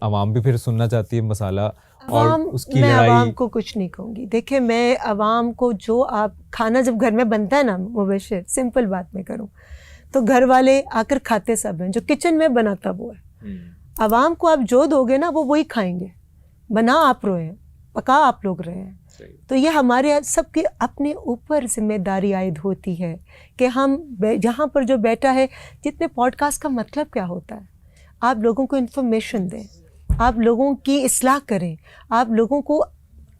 عوام بھی پھر سننا چاہتی ہے مسالہ اور اس کی میں لڑائی. عوام کو کچھ نہیں کہوں گی. دیکھیں، میں عوام کو جو آپ کھانا جب گھر میں بنتا ہے نا مبشر، سمپل بات میں کروں تو گھر والے آ کر کھاتے سب ہیں، جو کچن میں بناتا وہ ہے. عوام کو آپ جو دو گے نا وہ وہی کھائیں گے. بنا آپ روئیں، پکا آپ لوگ رہے ہیں. تو یہ ہمارے سب کے اپنے اوپر ذمہ داری عائد ہوتی ہے کہ ہم جہاں پر جو بیٹھا ہے، جتنے پوڈ کاسٹ کا مطلب کیا ہوتا ہے، آپ لوگوں کو انفارمیشن دیں، آپ لوگوں کی اصلاح کریں، آپ لوگوں کو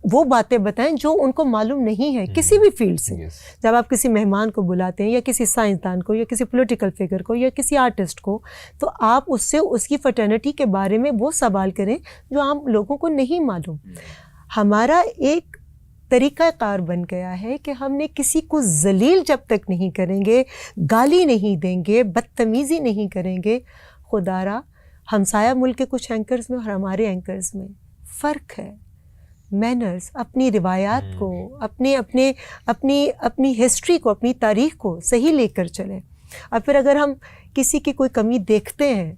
وہ باتیں بتائیں جو ان کو معلوم نہیں ہے کسی بھی فیلڈ سے. جب آپ کسی مہمان کو بلاتے ہیں یا کسی سائنسدان کو یا کسی پولیٹیکل فگر کو یا کسی آرٹسٹ کو, تو آپ اس سے اس کی فرٹرنیٹی کے بارے میں وہ سوال کریں جو عام لوگوں کو نہیں معلوم. ہمارا ایک طریقہ کار بن گیا ہے کہ ہم نے کسی کو ذلیل جب تک نہیں کریں گے, گالی نہیں دیں گے, بدتمیزی نہیں کریں گے. خدا را ہمسایہ ملک کے کچھ اینکرز میں اور ہمارے اینکرز میں فرق ہے. مینرز, اپنی روایات کو, اپنی ہسٹری کو, اپنی تاریخ کو صحیح لے کر چلیں. اور پھر اگر ہم کسی کی کوئی کمی دیکھتے ہیں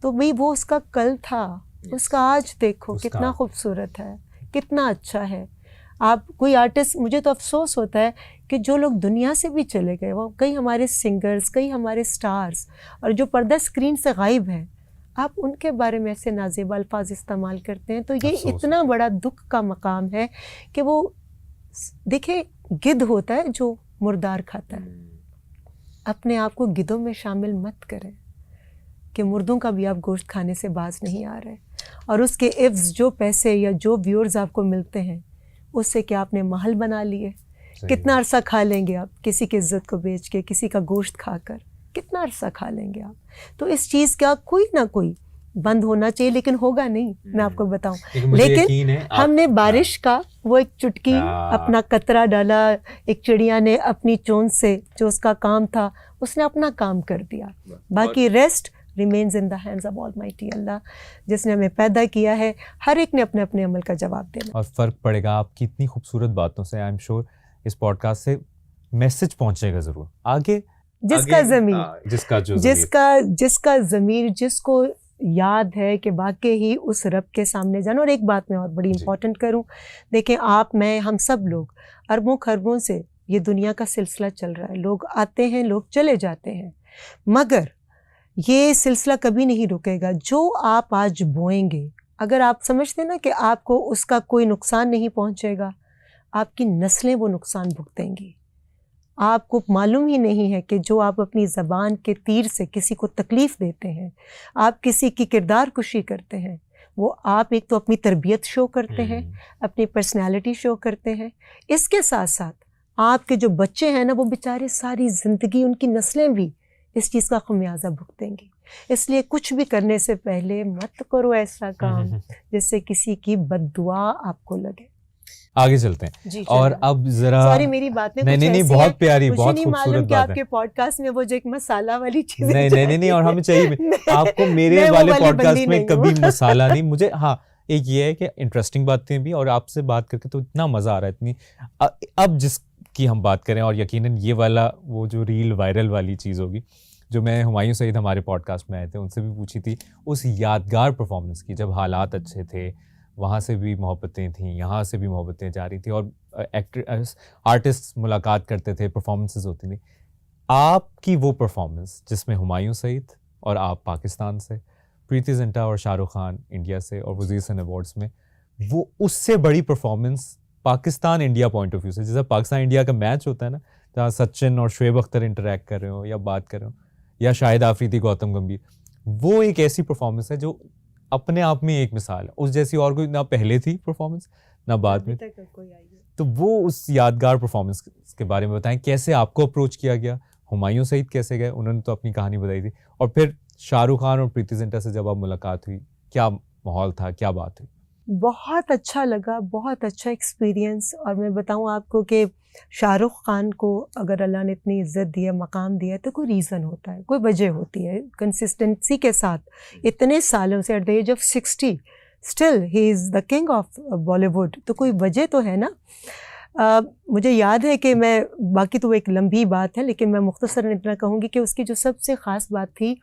تو بھئی وہ اس کا کل تھا, اس کا آج دیکھو کتنا خوبصورت ہے, کتنا اچھا ہے. آپ کوئی آرٹسٹ, مجھے تو افسوس ہوتا ہے کہ جو لوگ دنیا سے بھی چلے گئے, وہ کئی ہمارے سنگرز, کئی ہمارے سٹارز, اور جو پردہ اسکرین سے غائب ہیں, آپ ان کے بارے میں ایسے نازیبا الفاظ استعمال کرتے ہیں. تو یہ اتنا بڑا دکھ کا مقام ہے کہ وہ دیکھیں گدھ ہوتا ہے جو مردار کھاتا ہے, اپنے آپ کو گدھوں میں شامل مت کریں کہ مردوں کا بھی آپ گوشت کھانے سے باز نہیں آ رہے. اور اس کے عوض جو پیسے یا جو ویورز آپ کو ملتے ہیں اس سے کیا آپ نے محل بنا لیے, کتنا عرصہ کھا لیں گے آپ کسی کی عزت کو بیچ کے, کسی کا گوشت کھا کر, کتنا عرصہ کھا لیں گے آپ. تو اس چیز کا کوئی نہ کوئی بند ہونا چاہیے, لیکن ہوگا نہیں, میں آپ کو بتاؤں. لیکن ہم نے بارش کا وہ ایک چٹکی اپنا قطرہ ڈالا, ایک چڑیا نے اپنی چونچ سے جو اس کا کام تھا اس نے اپنا کام کر دیا. باقی rest remains in the hands of almighty Allah, جس نے ہمیں پیدا کیا ہے. ہر ایک نے اپنے اپنے عمل کا جواب دینا. اور فرق پڑے گا آپ کی اتنی خوبصورت باتوں سے. آئی ایم شیور اس پوڈ کاسٹ سے میسج پہنچے گا ضرور آگے. جس کا ضمیر جس کو یاد ہے کہ واقعی ہی اس رب کے سامنے جانا. اور ایک بات میں اور بڑی امپورٹنٹ کروں, دیکھیں آپ, میں, ہم سب لوگ اربوں خربوں سے یہ دنیا کا سلسلہ چل رہا ہے. لوگ آتے ہیں, لوگ چلے جاتے ہیں, مگر یہ سلسلہ کبھی نہیں رکے گا. جو آپ آج بوئیں گے, اگر آپ سمجھتے ہیں نا کہ آپ کو اس کا کوئی نقصان نہیں پہنچے گا, آپ کی نسلیں وہ نقصان بھگتیں گی. آپ کو معلوم ہی نہیں ہے کہ جو آپ اپنی زبان کے تیر سے کسی کو تکلیف دیتے ہیں, آپ کسی کی کردار کشی کرتے ہیں, وہ آپ ایک تو اپنی تربیت شو کرتے ہیں, اپنی پرسنالٹی شو کرتے ہیں. اس کے ساتھ ساتھ آپ کے جو بچے ہیں نا, وہ بیچارے ساری زندگی, ان کی نسلیں بھی اس چیز کا خمیازہ بھگتیں گی. اس لیے کچھ بھی کرنے سے پہلے مت کرو ایسا کام جس سے کسی کی بد دعا آپ کو لگے. آگے چلتے ہیں. اور اب ذرا سوری میری بات میں نہیں بہت پیاری, بہت نہیں معلوم کہ آپ کے پوڈ کاسٹ میں وہ جو ایک مسالہ والی چیز نہیں اور ہمیں چاہیے آپ کو میرے والے پوڈ کاسٹ میں کبھی مسالہ نہیں. مجھے ہاں ایک یہ ہے کہ انٹرسٹنگ باتیں بھی, اور آپ سے بات کر کے تو اتنا مزہ آ رہا ہے. اتنی اب جس کی ہم بات کریں, اور یقیناً یہ والا وہ جو ریل وائرل والی چیز ہوگی جو میں ہمایوں سعید ہمارے پوڈ کاسٹ میں آئے تھے ان سے بھی پوچھی تھی, اس یادگار پرفارمنس کی, جب حالات اچھے تھے, وہاں سے بھی محبتیں تھیں, یہاں سے بھی محبتیں جا رہی تھیں, اور آرٹسٹ ملاقات کرتے تھے, پرفارمنسز ہوتی تھیں. آپ کی وہ پرفارمنس جس میں ہمایوں سعید اور آپ پاکستان سے, پریتی زنٹا اور شاہ رخ خان انڈیا سے, اور وزیر سن ایوارڈس میں, وہ اس سے بڑی performance Pakistan India point of view سے, جیسا پاکستان انڈیا کا میچ ہوتا ہے نا, جہاں سچن اور شعیب اختر انٹریکٹ کر رہے ہوں یا بات کر رہے ہوں, یا شاہد آفریدی, گوتم گمبھیر, وہ ایک ایسی پرفارمنس ہے جو اپنے آپ میں ایک مثال ہے. اس جیسی اور کوئی نہ پہلے تھی پرفارمنس نہ بعد میں. تو وہ اس یادگار پرفارمنس کے بارے میں بتائیں, کیسے آپ کو اپروچ کیا گیا, ہمایوں سعید کیسے گئے, انہوں نے تو اپنی کہانی بتائی تھی, اور پھر شاہ رخ خان اور پریتی زنٹا سے جب آپ ملاقات ہوئی, کیا ماحول تھا, کیا بات ہوئی؟ بہت اچھا لگا, بہت اچھا ایکسپیرینس. اور میں بتاؤں آپ کو کہ شاہ رخ خان کو اگر اللہ نے اتنی عزت دی ہے, مقام دیا ہے, تو کوئی ریزن ہوتا ہے, کوئی وجہ ہوتی ہے. کنسسٹنسی کے ساتھ اتنے سالوں سے, at the age of 60 still he is the king of Bollywood, تو کوئی وجہ تو ہے نا. مجھے یاد ہے کہ میں, باقی تو ایک لمبی بات ہے لیکن میں مختصراً اتنا کہوں گی کہ اس کی جو سب سے خاص بات تھی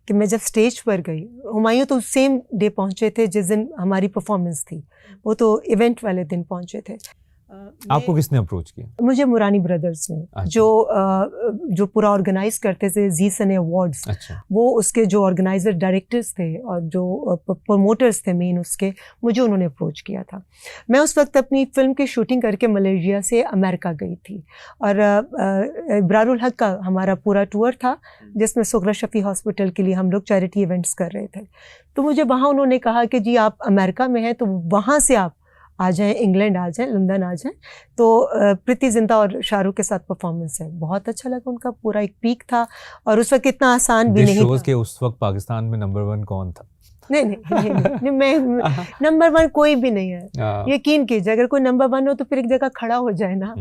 کہ میں جب اسٹیج پر گئی, ہمایوں تو سیم ڈے پہنچے تھے جس دن ہماری پرفارمنس تھی, وہ تو ایونٹ والے دن پہنچے تھے. آپ کو کس نے اپروچ کیا؟ مجھے مورانی بردرز نے, جو پورا آرگنائز کرتے تھے زی سنے ایوارڈز, وہ اس کے جو آرگنائزر ڈائریکٹرز تھے اور جو پروموٹرز تھے مین اس کے, مجھے انہوں نے اپروچ کیا تھا. میں اس وقت اپنی فلم کی شوٹنگ کر کے ملیشیا سے امریکہ گئی تھی, اور ابرار الحق کا ہمارا پورا ٹور تھا جس میں سغرا شفیع ہاسپٹل کے لیے ہم لوگ چیریٹی ایونٹس کر رہے تھے. تو مجھے وہاں انہوں نے کہا کہ جی آپ امریکہ میں ہیں تو وہاں سے آپ آ جائیں انگلینڈ آ جائیں لندن آ جائیں. تو پریتی زنتا اور شاہ رخ کے ساتھ پرفارمنس ہے, بہت اچھا لگا, ان کا پورا ایک پیک تھا اور اس وقت اتنا آسان بھی نہیں شوز تھا. کہ اس وقت پاکستان میں نمبر 1 کون تھا؟ نہیں میں نمبر 1 کوئی بھی نہیں ہے, یقین کیجیے. اگر کوئی نمبر 1 ہو تو پھر ایک جگہ کھڑا ہو جائے نا.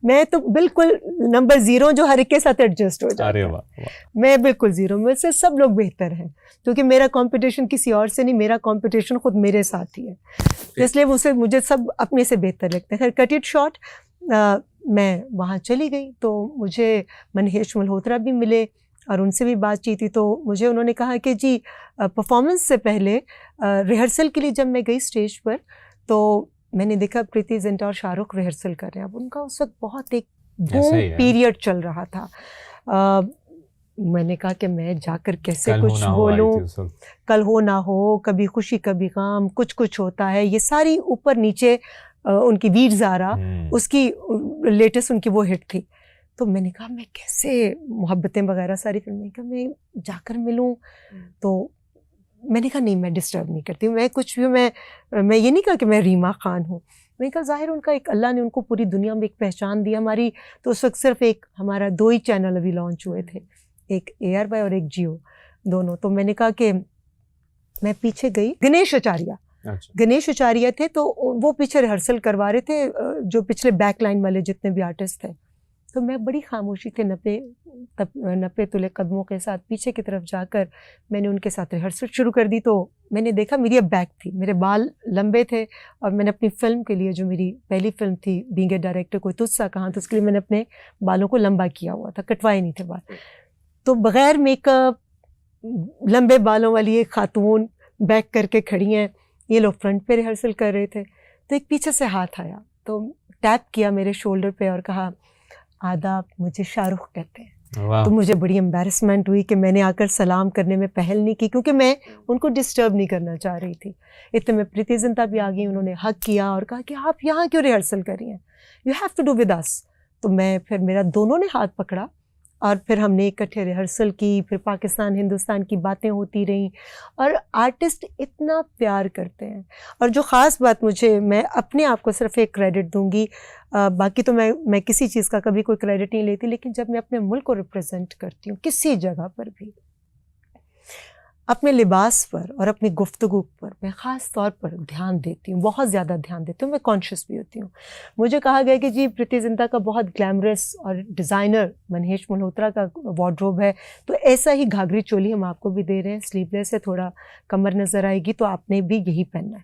میں تو بالکل نمبر 0 جو ہر ایک کے ساتھ ایڈجسٹ ہو جاتا ہے. میں بالکل 0, مجھ سے سب لوگ بہتر ہیں کیونکہ میرا کمپٹیشن کسی اور سے نہیں, میرا کمپٹیشن خود میرے ساتھ ہی ہے, اس لیے مجھے سب اپنے سے بہتر لگتے ہیں. خیر کٹ اٹ شارٹ, میں وہاں چلی گئی تو مجھے منہیش ملہوترا بھی ملے اور ان سے بھی بات چیت تھی. تو مجھے انہوں نے کہا کہ جی پرفارمنس سے پہلے ریہرسل کے لیے جب میں گئی اسٹیج پر تو میں نے دیکھا پریتی زنٹا اور شاہ رخ ریہرسل کر رہے ہیں. اب ان کا اس وقت بہت ایک بوم پیریڈ چل رہا تھا. میں نے کہا کہ میں جا کر کیسے کچھ بولوں, کل ہو نہ ہو, کبھی خوشی کبھی غم, کچھ ہوتا ہے, یہ ساری اوپر نیچے ان کی ویر زارا, اس کی لیٹسٹ ان کی وہ ہٹ تھی. تو میں نے کہا میں کیسے, محبتیں وغیرہ ساری فلمیں, کہ میں جا کر ملوں. تو میں نے کہا نہیں میں ڈسٹرب نہیں کرتی ہوں, میں کچھ بھی, میں یہ نہیں کہا کہ میں ریما خان ہوں. میں نے کہا ظاہر ان کا ایک اللہ نے ان کو پوری دنیا میں ایک پہچان دی. ہماری تو اس وقت صرف ایک ہمارا 2 ہی چینل ابھی لانچ ہوئے تھے, ایک AR بائی اور ایک جیو دونوں. تو میں نے کہا کہ میں پیچھے گئی, گنیش اچاریہ تھے تو وہ پیچھے ریہرسل کروا رہے تھے, جو پچھلے بیک لائن والے جتنے بھی آرٹسٹ تھے. تو میں بڑی خاموشی تھے 90 تلے قدموں کے ساتھ پیچھے کی طرف جا کر میں نے ان کے ساتھ ریہرسل شروع کر دی. تو میں نے دیکھا میری اب بیک تھی, میرے بال لمبے تھے, اور میں نے اپنی فلم کے لیے جو میری پہلی فلم تھی بینگ اے ڈائریکٹر کوئی تجھ سا کہاں, تو اس کے لیے میں نے اپنے بالوں کو لمبا کیا ہوا تھا, کٹوائے نہیں تھے بال. تو بغیر میک اپ لمبے بالوں والی ایک خاتون بیک کر کے کھڑی ہیں, یہ لوگ فرنٹ پہ ریہرسل کر رہے تھے. تو ایک پیچھے سے ہاتھ آیا تو ٹیپ کیا میرے شولڈر پہ اور کہا آداب, مجھے شاہ رخ کہتے ہیں. تو مجھے بڑی امبیرسمنٹ ہوئی کہ میں نے آ کر سلام کرنے میں پہل نہیں کی, کیونکہ میں ان کو ڈسٹرب نہیں کرنا چاہ رہی تھی. اتنے میں پریتی زنتا بھی آ گئی, انہوں نے ہگ کیا اور کہا کہ آپ یہاں کیوں ریہرسل کر رہی ہیں, you have to do with us. تو میں پھر میرا دونوں نے ہاتھ پکڑا اور پھر ہم نے اکٹھے ریہرسل کی. پھر پاکستان ہندوستان کی باتیں ہوتی رہیں, اور آرٹسٹ اتنا پیار کرتے ہیں. اور جو خاص بات مجھے, میں اپنے آپ کو صرف ایک کریڈٹ دوں گی, باقی تو میں کسی چیز کا کبھی کوئی کریڈٹ نہیں لیتی, لیکن جب میں اپنے ملک کو ریپرزینٹ کرتی ہوں کسی جگہ پر بھی, اپنے لباس پر اور اپنی گفتگو پر میں خاص طور پر دھیان دیتی ہوں, بہت زیادہ دھیان دیتی ہوں, میں کانشیس بھی ہوتی ہوں. مجھے کہا گیا کہ جی پریتی زنتا کا بہت گلیمرس اور ڈیزائنر منہیش ملہوترا کا وارڈروب ہے, تو ایسا ہی گھاگری چولی ہم آپ کو بھی دے رہے ہیں, سلیو لیس ہے, تھوڑا کمر نظر آئے گی, تو آپ نے بھی یہی پہننا ہے.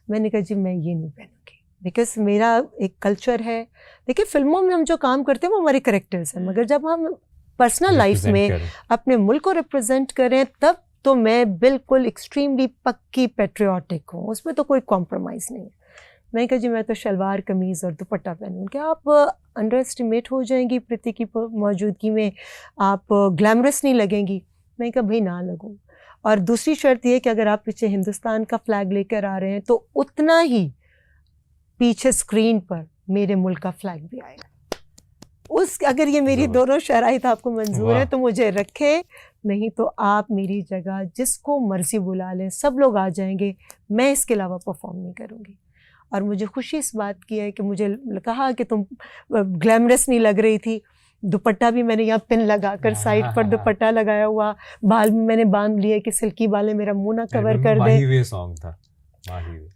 میں نے کہا جی میں یہ نہیں پہنوں گی, بیکاز میرا ایک کلچر ہے. دیکھیے فلموں میں ہم جو کام کرتے ہیں وہ ہمارے کریکٹرز ہیں, مگر جب ہم پرسنل لائف میں اپنے ملک کو ریپرزینٹ کریں تب تو میں بالکل ایکسٹریملی پکی پیٹریوٹک ہوں, اس میں تو کوئی کمپرومائز نہیں ہے. میں نے کہا جی میں تو شلوار قمیض اور دوپٹہ پہنوں. کہ آپ انڈر اسٹیمیٹ ہو جائیں گی پریتی کی موجودگی میں, آپ گلیمرس نہیں لگیں گی. میں نے کہا بھائی نہ لگوں. اور دوسری شرط یہ کہ اگر آپ پیچھے ہندوستان کا فلیگ لے کر آ رہے ہیں تو اتنا ہی پیچھے اسکرین پر میرے ملک کا فلیگ بھی آئے گا. اگر یہ میری دونوں شرائط آپ کو منظور ہے تو مجھے رکھے, نہیں تو آپ میری جگہ جس کو مرضی بلا لیں, سب لوگ آ جائیں گے, میں اس کے علاوہ پرفارم نہیں کروں گی. اور مجھے خوشی اس بات کی ہے کہ مجھے کہا کہ تم گلیمرس نہیں لگ رہی تھی. دوپٹہ بھی میں نے یہاں پن لگا کر سائڈ پر دوپٹہ لگایا ہوا, بال بھی میں نے باندھ لیے کہ سلکی بالیں میرا منہ نہ کور کر دے.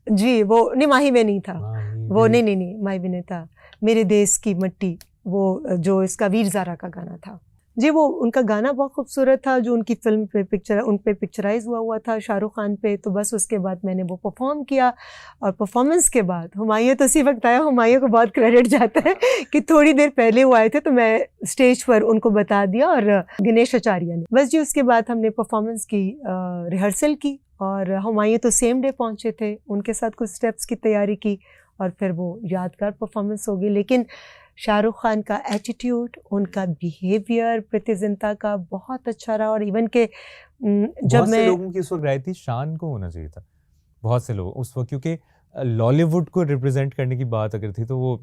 جی وہ نہیں, ماہی وے نہیں تھا وہ, نہیں ماہی وے نہیں تھا, میرے دیس کی مٹی, وہ جو اس کا ویر زارا کا گانا تھا. جی وہ ان کا گانا بہت خوبصورت تھا جو ان کی فلم پہ ان پہ پکچرائز ہوا تھا شاہ رخ خان پہ. تو بس اس کے بعد میں نے وہ پرفارم کیا, اور پرفارمنس کے بعد ہمایوں تو اسی وقت آیا. ہمایوں کو بہت کریڈٹ جاتا ہے کہ تھوڑی دیر پہلے وہ آئے تھے تو میں اسٹیج پر ان کو بتا دیا, اور گنیش اچاریہ نے. بس جی اس کے بعد ہم نے پرفارمنس کی ریہرسل کی, اور ہمایوں تو سیم ڈے پہنچے تھے, ان کے ساتھ کچھ اسٹیپس کی تیاری کی, اور پھر وہ یادگار پرفارمنس ہوگی. لیکن شاہ رخ خان کا ایٹیٹیوڈ, ان کا بیہیویئر پریتی زنتا کا بہت اچھا رہا. اور ایون کہ جب میں لوگوں کی اس وقت رائے تھی شان کو ہونا چاہیے تھا, بہت سے لوگ اس وقت, کیونکہ لالی ووڈ کو ریپرزینٹ کرنے کی بات اگر تھی تو وہ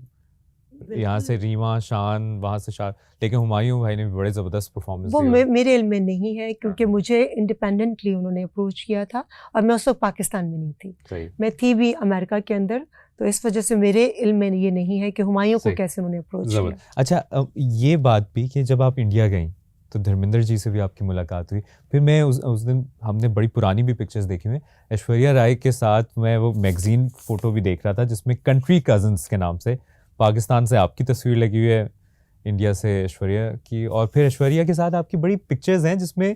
یہاں سے ریما شان، وہاں سے شان، لیکن ہمایوں بھائی نے بھی بڑے زبردست پرفارمنس وہ میرے علم میں نہیں ہے کیونکہ مجھے انڈیپینڈنٹلی انہوں نے اپروچ کیا تھا اور میں اس وقت پاکستان میں نہیں تھی، میں تھی بھی امریکہ کے اندر، تو اس وجہ سے میرے علم میں یہ نہیں ہے کہ ہمایوں کو کیسے انہوں نے اپروچ کیا. اچھا یہ بات بھی کہ جب آپ انڈیا گئیں تو دھرمیندر جی سے بھی آپ کی ملاقات ہوئی، پھر میں اس دن ہم نے بڑی پرانی بھی پکچرز دیکھی ہوئی، ایشوریہ رائے کے ساتھ میں وہ میگزین فوٹو بھی دیکھ رہا تھا جس میں کنٹری کزنس کے نام سے پاکستان سے آپ کی تصویر لگی ہوئی ہے، انڈیا سے ایشوریہ کی، اور پھر ایشوریہ کے ساتھ آپ کی بڑی پکچرز ہیں جس میں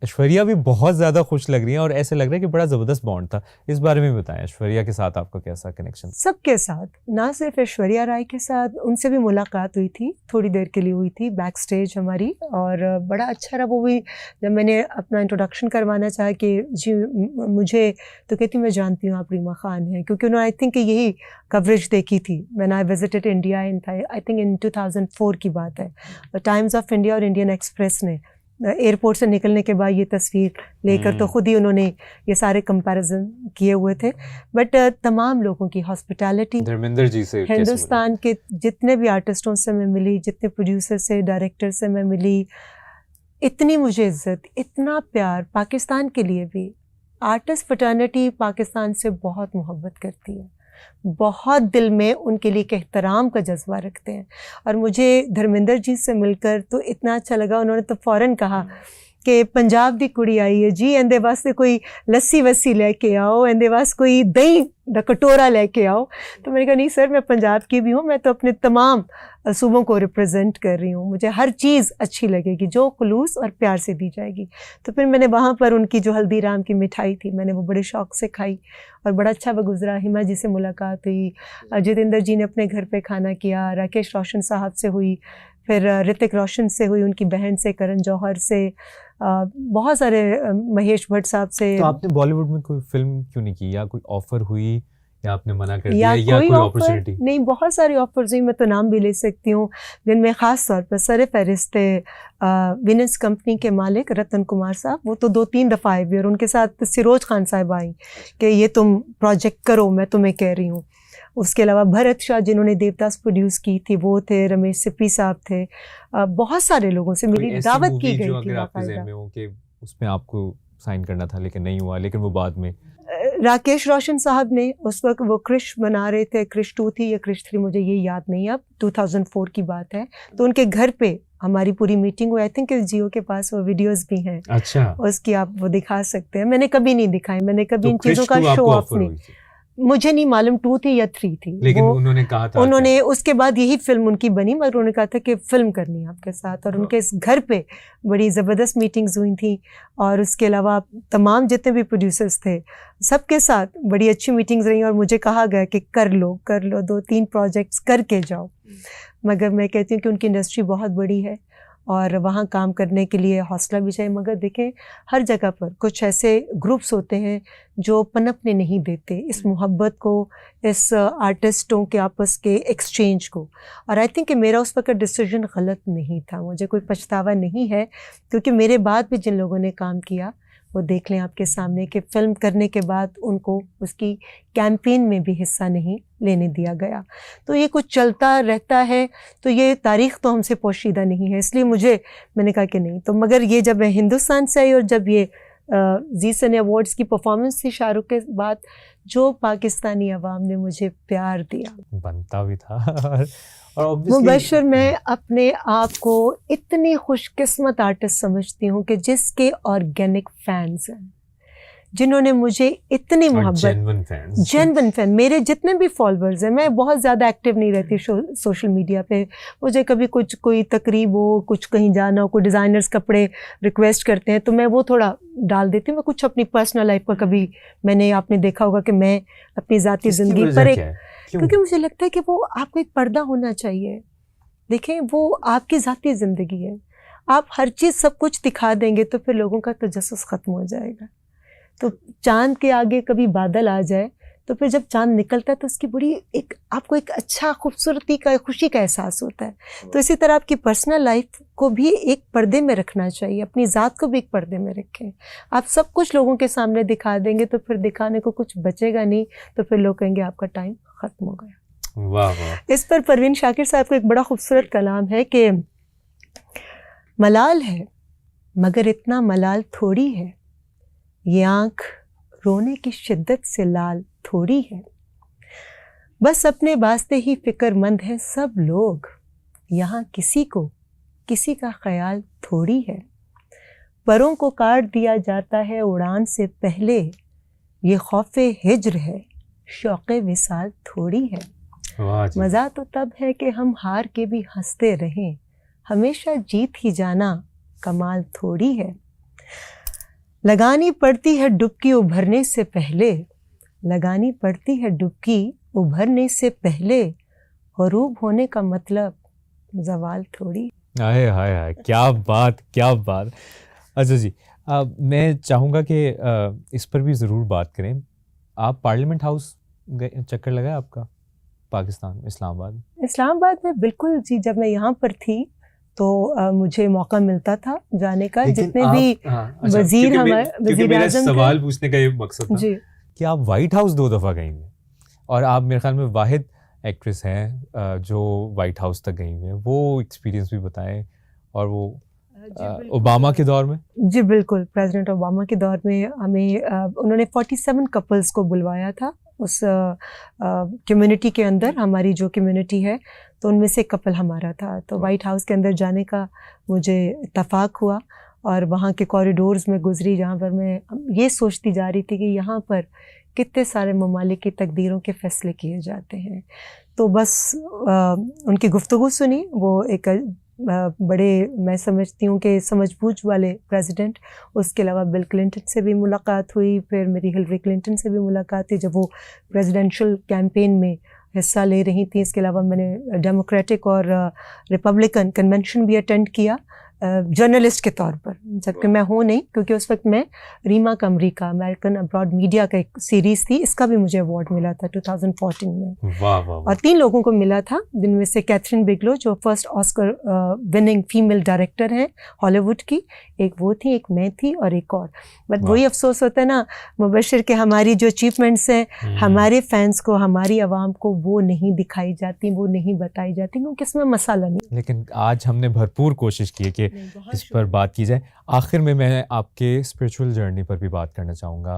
ایشوریہ بھی بہت زیادہ خوش لگ رہی ہیں اور ایسے لگ رہا ہے کہ بڑا زبردست بانڈ تھا. اس بارے میں بتائیں ایشوریہ کے ساتھ آپ کا کیسا کنیکشن؟ سب کے ساتھ، نہ صرف ایشوریہ رائے کے ساتھ، ان سے بھی ملاقات ہوئی تھی، تھوڑی دیر کے لیے ہوئی تھی بیک سٹیج ہماری، اور بڑا اچھا رہا. وہ بھی جب میں نے اپنا انٹروڈکشن کروانا چاہا کہ جی مجھے، تو کہتی میں جانتی ہوں آپ ریما خان ہیں، کیونکہ انہوں نے آئی تھنک کہ یہی کوریج دیکھی تھی when I visited India I think in 2004 کی بات ہے. ٹائمز آف انڈیا اور انڈین ایکسپریس نے ایئرپورٹ سے نکلنے کے بعد یہ تصویر لے کر تو خود ہی انہوں نے یہ سارے کمپیریزن کیے ہوئے تھے. بٹ تمام لوگوں کی ہاسپٹیلٹی، دھرمیندر جی سے، ہندوستان کے جتنے بھی آرٹسٹوں سے میں ملی، جتنے پروڈیوسر سے، ڈائریکٹر سے میں ملی، اتنی مجھے عزت، اتنا پیار. پاکستان کے لیے بھی آرٹسٹ فٹرنیٹی پاکستان سے بہت محبت کرتی ہے، بہت دل میں ان کے لیے ایک احترام کا جذبہ رکھتے ہیں. اور مجھے دھرمیندر جی سے مل کر تو اتنا اچھا لگا. انہوں نے تو فوراً کہا کہ پنجاب دی کڑی آئی ہے جی، اندے واسطے کوئی لسی وسی لے کے آؤ، اندے واسطے کوئی دہی دا کٹورا لے کے آؤ. تو میں نے کہا نہیں سر، میں پنجاب کی بھی ہوں، میں تو اپنے تمام صوبوں کو ریپرزینٹ کر رہی ہوں، مجھے ہر چیز اچھی لگے گی جو خلوص اور پیار سے دی جائے گی. تو پھر میں نے وہاں پر ان کی جو ہلدی رام کی مٹھائی تھی میں نے وہ بڑے شوق سے کھائی اور بڑا اچھا وہ گزرا. ہما جی سے ملاقات ہوئی، جتیندر جی نے اپنے گھر پہ کھانا کیا، راکیش روشن صاحب سے ہوئی، پھر رتک روشن سے ہوئی، ان کی بہن سے، کرن جوہر سے، بہت سارے، مہیش بھٹ صاحب سے. تو آپ نے بالی ووڈ میں کوئی فلم کیوں نہیں کی، یا کوئی آفر ہوئی یا آپ نے منع کر دیا، یا کوئی اپرچونٹی؟ نہیں، بہت ساری آفرز ہوئی، میں تو نام بھی لے سکتی ہوں، جن میں خاص طور پر سر فہرست وینس کمپنی کے مالک رتن کمار صاحب. وہ تو 2-3 دفعہ آئے بھی، اور ان کے ساتھ سروج خان صاحب آئیں کہ یہ تم پروجیکٹ کرو، میں تمہیں کہہ رہی ہوں. اس کے علاوہ بھرت شاہ جنہوں نے دیوداس پروڈیوس کی تھی وہ تھے، رمیش سپی صاحب تھے، بہت سارے لوگوں سے میری دعوت کی گئی تھی. آپ کے ذہن میں ہو کہ اس میں آپ کو سائن کرنا تھا لیکن نہیں ہوا، لیکن وہ بعد میں راکیش روشن صاحب نے اس وقت وہ کرش بنا رہے تھے، کرش 2 تھی یا کرش 3 مجھے یہ یاد نہیں، اب 2004 کی بات ہے. تو ان کے گھر پہ ہماری پوری میٹنگ ہوئی. آئی تھنک جیو کے پاس وہ ویڈیوز بھی ہیں، اچھا اس کی آپ وہ دکھا سکتے ہیں. میں نے کبھی نہیں دکھائی، میں نے کبھی ان چیزوں کا شو آف نہیں، مجھے نہیں معلوم 2 تھی یا 3 تھی، لیکن انہوں نے کہا تھا، انہوں نے اس کے بعد یہی فلم ان کی بنی، مگر انہوں نے کہا تھا کہ فلم کرنی ہے آپ کے ساتھ. اور ان کے اس گھر پہ بڑی زبردست میٹنگز ہوئی تھیں، اور اس کے علاوہ تمام جتنے بھی پروڈیوسرز تھے سب کے ساتھ بڑی اچھی میٹنگز رہیں. اور مجھے کہا گیا کہ کر لو 2-3 پروجیکٹس کر کے جاؤ. مگر میں کہتی ہوں کہ ان کی انڈسٹری بہت بڑی ہے اور وہاں کام کرنے کے لیے حوصلہ بھی چاہیے. مگر دیکھیں ہر جگہ پر کچھ ایسے گروپس ہوتے ہیں جو پنپنے نہیں دیتے اس محبت کو، اس آرٹسٹوں کے آپس کے ایکسچینج کو. اور آئی تھنک کہ میرا اس وقت ڈیسیژن غلط نہیں تھا، مجھے کوئی پچھتاوا نہیں ہے، کیونکہ میرے بعد بھی جن لوگوں نے کام کیا وہ دیکھ لیں آپ کے سامنے کہ فلم کرنے کے بعد ان کو اس کی کیمپین میں بھی حصہ نہیں لینے دیا گیا. تو یہ کچھ چلتا رہتا ہے، تو یہ تاریخ تو ہم سے پوشیدہ نہیں ہے، اس لیے میں نے کہا کہ نہیں. تو مگر یہ جب میں ہندوستان سے آئی اور جب یہ زی سنے ایوارڈز کی پرفارمنس تھی شاہ رخ کے بعد، جو پاکستانی عوام نے مجھے پیار دیا، بنتا بھی تھا. اور مبشر میں اپنے آپ کو اتنی خوش قسمت آرٹسٹ سمجھتی ہوں کہ جس کے آرگینک فینز ہیں، جنہوں نے مجھے اتنی محبت، جینون فین. میرے جتنے بھی فالوورز ہیں، میں بہت زیادہ ایکٹیو نہیں رہتی سوشل میڈیا پہ. مجھے کبھی کوئی تقریب ہو، کچھ کہیں جانا ہو، کوئی ڈیزائنرز کپڑے ریکویسٹ کرتے ہیں تو میں وہ تھوڑا ڈال دیتی ہوں. میں کچھ اپنی پرسنل لائف پر کبھی، میں نے آپ نے دیکھا ہوگا کہ میں اپنی ذاتی زندگی پر کیونکہ مجھے لگتا ہے کہ وہ آپ کو ایک پردہ ہونا چاہیے. دیکھیں وہ آپ کی ذاتی زندگی ہے، آپ ہر چیز سب کچھ دکھا دیں گے تو پھر لوگوں کا تجسس ختم ہو جائے گا. تو چاند کے آگے کبھی بادل آ جائے تو پھر جب چاند نکلتا ہے تو اس کی بڑی آپ کو ایک اچھا خوبصورتی کا، خوشی کا احساس ہوتا ہے. تو اسی طرح آپ کی پرسنل لائف کو بھی ایک پردے میں رکھنا چاہیے، اپنی ذات کو بھی ایک پردے میں رکھیں. آپ سب کچھ لوگوں کے سامنے دکھا دیں گے تو پھر دکھانے کو کچھ بچے گا نہیں، تو پھر لوگ کہیں گے آپ کا ٹائم ختم ہو گیا. واہ واہ. اس پر پروین شاکر صاحب کا ایک بڑا خوبصورت کلام ہے کہ ملال ہے مگر اتنا ملال تھوڑی ہے، یہ آنکھ رونے کی شدت سے لال تھوڑی ہے، بس اپنے واسطے ہی فکر مند ہیں سب لوگ، یہاں کسی کو کسی کا خیال تھوڑی ہے، پروں کو کاٹ دیا جاتا ہے اڑان سے پہلے، یہ خوف ہجر ہے شوق وصال تھوڑی ہے. مزہ تو تب ہے کہ ہم ہار کے بھی ہنستے رہیں، ہمیشہ جیت ہی جانا کمال تھوڑی ہے، لگانی پڑتی ہے ڈبکی ابھرنے سے پہلے، لگانی پڑتی ہے ڈبکی ابھرنے سے پہلے، غروب ہونے کا مطلب زوال تھوڑی. ہائے ہائے ہائے، کیا بات کیا بات. اچھا جی، میں چاہوں گا کہ اس پر بھی ضرور بات کریں. آپ پارلیمنٹ ہاؤس چکر لگا آپ کا پاکستان اسلام آباد؟ اسلام آباد میں بالکل جی، جب میں یہاں پر تھی تو مجھے موقع ملتا تھا جانے کا. جتنے بھی وزیر وزیر اعظم، سوال پوچھنے کا یہ مقصد تھا جی کہ آپ وائٹ ہاؤس 2 دفعہ گئی ہیں، اور آپ میرے خیال میں واحد ایکٹریس ہیں جو وائٹ ہاؤس تک گئی ہوئی ہیں. وہ ایکسپیرینس بھی بتائیں. اور وہ اوباما کے دور میں؟ جی بالکل، پریزیڈنٹ اوباما کے دور میں ہمیں انہوں نے 47 کپلز کو بلوایا تھا اس کمیونٹی کے اندر، ہماری جو کمیونٹی ہے تو ان میں سے کپل ہمارا تھا. تو وائٹ ہاؤس کے اندر جانے کا مجھے اتفاق ہوا، اور وہاں کے کوریڈورز میں گزری جہاں پر میں یہ سوچتی جا رہی تھی کہ یہاں پر کتنے سارے ممالک کی تقدیروں کے فیصلے کیے جاتے ہیں. تو بس ان کی گفتگو سنی. وہ ایک بڑے، میں سمجھتی ہوں کہ سمجھ بوجھ والے پریزیڈنٹ. اس کے علاوہ بل کلنٹن سے بھی ملاقات ہوئی، پھر میری ہلری کلنٹن سے بھی ملاقات ہوئی جب وہ پریزیڈینشل کیمپین میں حصہ لے رہی تھیں. اس کے علاوہ میں نے ڈیموکریٹک اور ریپبلکن کنونشن بھی اٹینڈ کیا جرنلسٹ کے طور پر، جبکہ میں ہوں نہیں، کیونکہ اس وقت میں ریما کا امریکہ امریکن ابراڈ میڈیا کا ایک سیریز تھی، اس کا بھی مجھے ایوارڈ ملا تھا 2014 میں. اور 3 لوگوں کو ملا تھا، جن میں سے کیتھرین بگلو جو first Oscar winning female director ہیں ہالی ووڈ کی، ایک وہ تھی، ایک میں تھی، اور ایک اور. بٹ وہی افسوس ہوتا ہے نا مبشر کہ ہماری جو اچیومنٹس ہیں ہمارے فینس کو، ہماری عوام کو وہ نہیں دکھائی جاتی، وہ نہیں بتائی جاتی، کیونکہ اس میں مسئلہ نہیں. لیکن آج ہم نے بھرپور کوشش کی ہے کہ اس پر بات کی جائے. آخر میں آپ کے اسپریچول جرنی پر بھی بات کرنا چاہوں گا،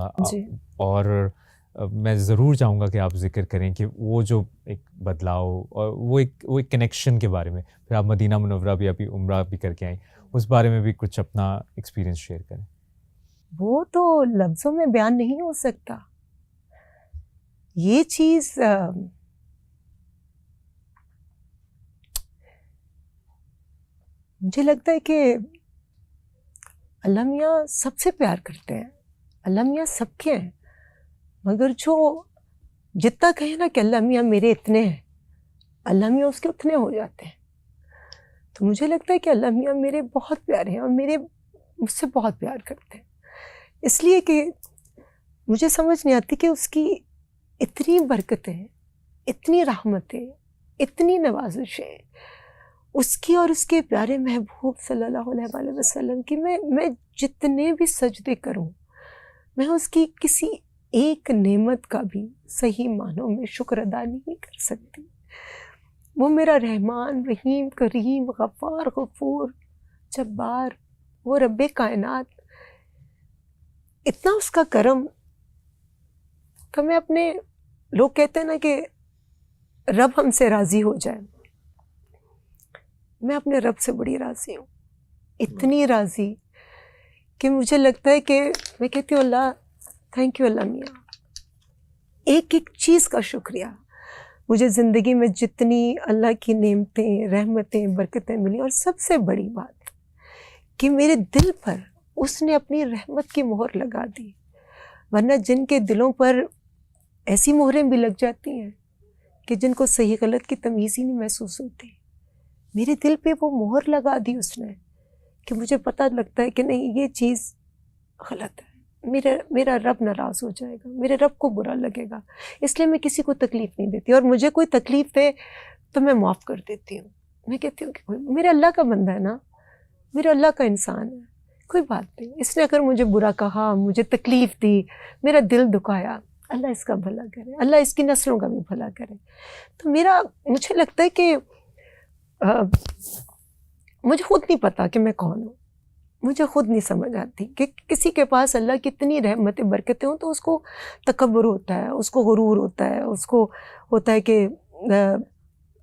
اور میں ضرور چاہوں گا کہ آپ ذکر کریں کہ وہ جو ایک بدلاؤ اور وہ ایک کنیکشن کے بارے میں. پھر آپ مدینہ منورہ بھی ابھی عمرہ بھی کر کے آئیں، اس بارے میں بھی کچھ اپنا ایکسپیرینس شیئر کریں. وہ تو لفظوں میں بیان نہیں ہو سکتا. یہ چیز مجھے لگتا ہے کہ اللہ میاں سب سے پیار کرتے ہیں، اللہ میاں سب کے ہیں، مگر جو جتنا کہیں نا کہ اللہ میاں میرے اتنے ہیں، اللہ میاں اس کے اتنے ہو جاتے ہیں. تو مجھے لگتا ہے کہ اللہ میاں میرے بہت پیارے ہیں، اور مجھ سے بہت پیار کرتے ہیں، اس لیے کہ مجھے سمجھ نہیں آتی کہ اس کی اتنی برکتیں، اتنی رحمتیں، اتنی نوازشیں، اس کی اور اس کے پیارے محبوب صلی اللہ علیہ وآلہ وسلم کی. میں جتنے بھی سجدے کروں، میں اس کی کسی ایک نعمت کا بھی صحیح معنوں میں شکر ادا نہیں کر سکتی. وہ میرا رحمان، رحیم، کریم، غفار، غفور، جبار، وہ رب کائنات، اتنا اس کا کرم کہ میں اپنے، لوگ کہتے ہیں نا کہ رب ہم سے راضی ہو جائے، میں اپنے رب سے بڑی راضی ہوں، اتنی راضی کہ مجھے لگتا ہے کہ میں کہتی ہوں اللہ تھینک یو اللہ میاں، ایک ایک چیز کا شکریہ. مجھے زندگی میں جتنی اللہ کی نعمتیں، رحمتیں، برکتیں ملی، اور سب سے بڑی بات کہ میرے دل پر اس نے اپنی رحمت کی مہر لگا دی. ورنہ جن کے دلوں پر ایسی مہریں بھی لگ جاتی ہیں کہ جن کو صحیح غلط کی تمیز ہی نہیں محسوس ہوتی، میرے دل پہ وہ مہر لگا دی اس نے کہ مجھے پتہ لگتا ہے کہ نہیں یہ چیز غلط ہے، میرا رب ناراض ہو جائے گا، میرے رب کو برا لگے گا، اس لیے میں کسی کو تکلیف نہیں دیتی. اور مجھے کوئی تکلیف دے تو میں معاف کر دیتی ہوں. میں کہتی ہوں کہ میرا اللہ کا بندہ ہے نا، میرا اللہ کا انسان ہے، کوئی بات نہیں، اس نے اگر مجھے برا کہا، مجھے تکلیف دی، میرا دل دکھایا، اللہ اس کا بھلا کرے, اللہ اس کی نسلوں کا بھی بھلا کرے. تو مجھے لگتا ہے کہ مجھے خود نہیں پتا کہ میں کون ہوں, مجھے خود نہیں سمجھ آتی کہ کسی کے پاس اللہ کی اتنی رحمتیں برکتیں ہوں تو اس کو تکبر ہوتا ہے, اس کو غرور ہوتا ہے, اس کو ہوتا ہے کہ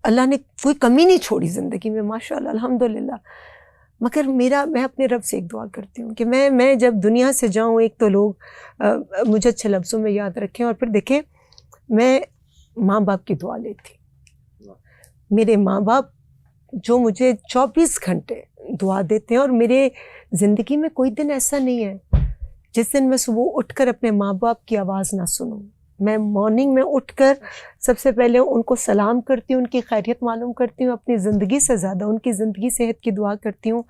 اللہ نے کوئی کمی نہیں چھوڑی زندگی میں, ماشاء اللہ الحمدللہ. مگر میں اپنے رب سے ایک دعا کرتی ہوں کہ میں جب دنیا سے جاؤں, ایک تو لوگ مجھے اچھے لفظوں میں یاد رکھیں, اور پھر دیکھیں میں ماں باپ کی دعا لیتی. میرے ماں باپ جو مجھے 24 گھنٹے دعا دیتے ہیں, اور میرے زندگی میں کوئی دن ایسا نہیں ہے جس دن میں صبح اٹھ کر اپنے ماں باپ کی آواز نہ سنوں. میں مارننگ میں اٹھ کر سب سے پہلے ان کو سلام کرتی ہوں, ان کی خیریت معلوم کرتی ہوں, اپنی زندگی سے زیادہ ان کی زندگی صحت کی دعا کرتی ہوں,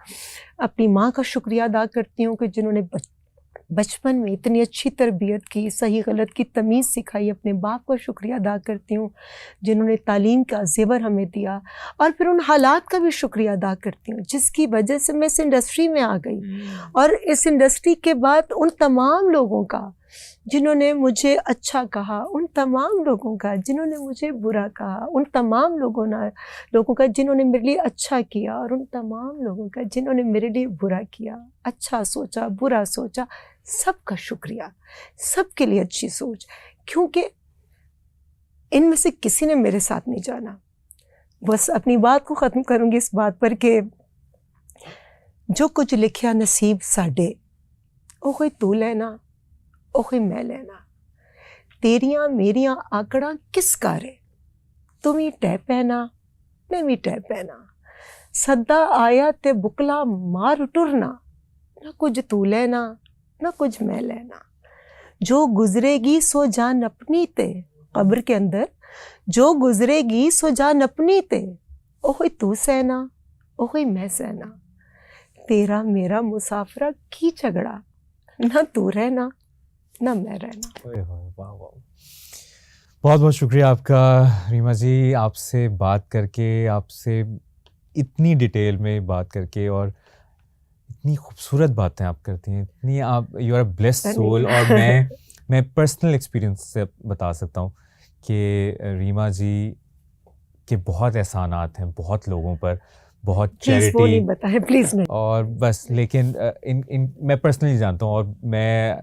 اپنی ماں کا شکریہ ادا کرتی ہوں کہ جنہوں نے بچپن میں اتنی اچھی تربیت کی, صحیح غلط کی تمیز سکھائی. اپنے باپ کا شکریہ ادا کرتی ہوں جنہوں نے تعلیم کا زیور ہمیں دیا, اور پھر ان حالات کا بھی شکریہ ادا کرتی ہوں جس کی وجہ سے میں اس انڈسٹری میں آ گئی, اور اس انڈسٹری کے بعد ان تمام لوگوں کا جنہوں نے مجھے اچھا کہا, ان تمام لوگوں کا جنہوں نے مجھے برا کہا, ان تمام لوگوں کا جنہوں نے میرے لیے اچھا کیا, اور ان تمام لوگوں کا جنہوں نے میرے لیے برا کیا, اچھا سوچا برا سوچا, سب کا شکریہ, سب کے لیے اچھی سوچ. کیونکہ ان میں سے کسی نے میرے ساتھ نہیں جانا. بس اپنی بات کو ختم کروں گی اس بات پر کہ جو کچھ لکھیا نصیب ساڈے, او کوئی تو لینا او کوئی میں لینا, تیریاں میریاں آکڑاں کس کارے, تم ہی ٹہ پینا میں بھی ٹہ پینا, سدا آیا تے بکلا مار ٹرنا, نہ کچھ تو لینا نہ کچھ میں لینا. جو گزرے گی سو جان اپنی تے, قبر کے اندر جو گزرے گی سو جان اپنی تے, او کوئی تو سہنا او کوئی میں سہنا, تیرا میرا مسافرہ کی جھگڑا, نہ تو رہنا نہ میں رہنا. بہت بہت شکریہ آپ کا ریما جی, آپ سے بات کر کے, آپ سے اتنی ڈیٹیل میں بات کر کے, اور اتنی خوبصورت باتیں آپ کرتی ہیں, اتنی آپ you are a blessed soul. اور میں پرسنل ایکسپیرینس سے بتا سکتا ہوں کہ ریما جی کے بہت احسانات ہیں بہت لوگوں پر, بہت چیریٹی بتائیں پلیز. اور بس, لیکن میں پرسنلی جانتا ہوں, اور میں آئی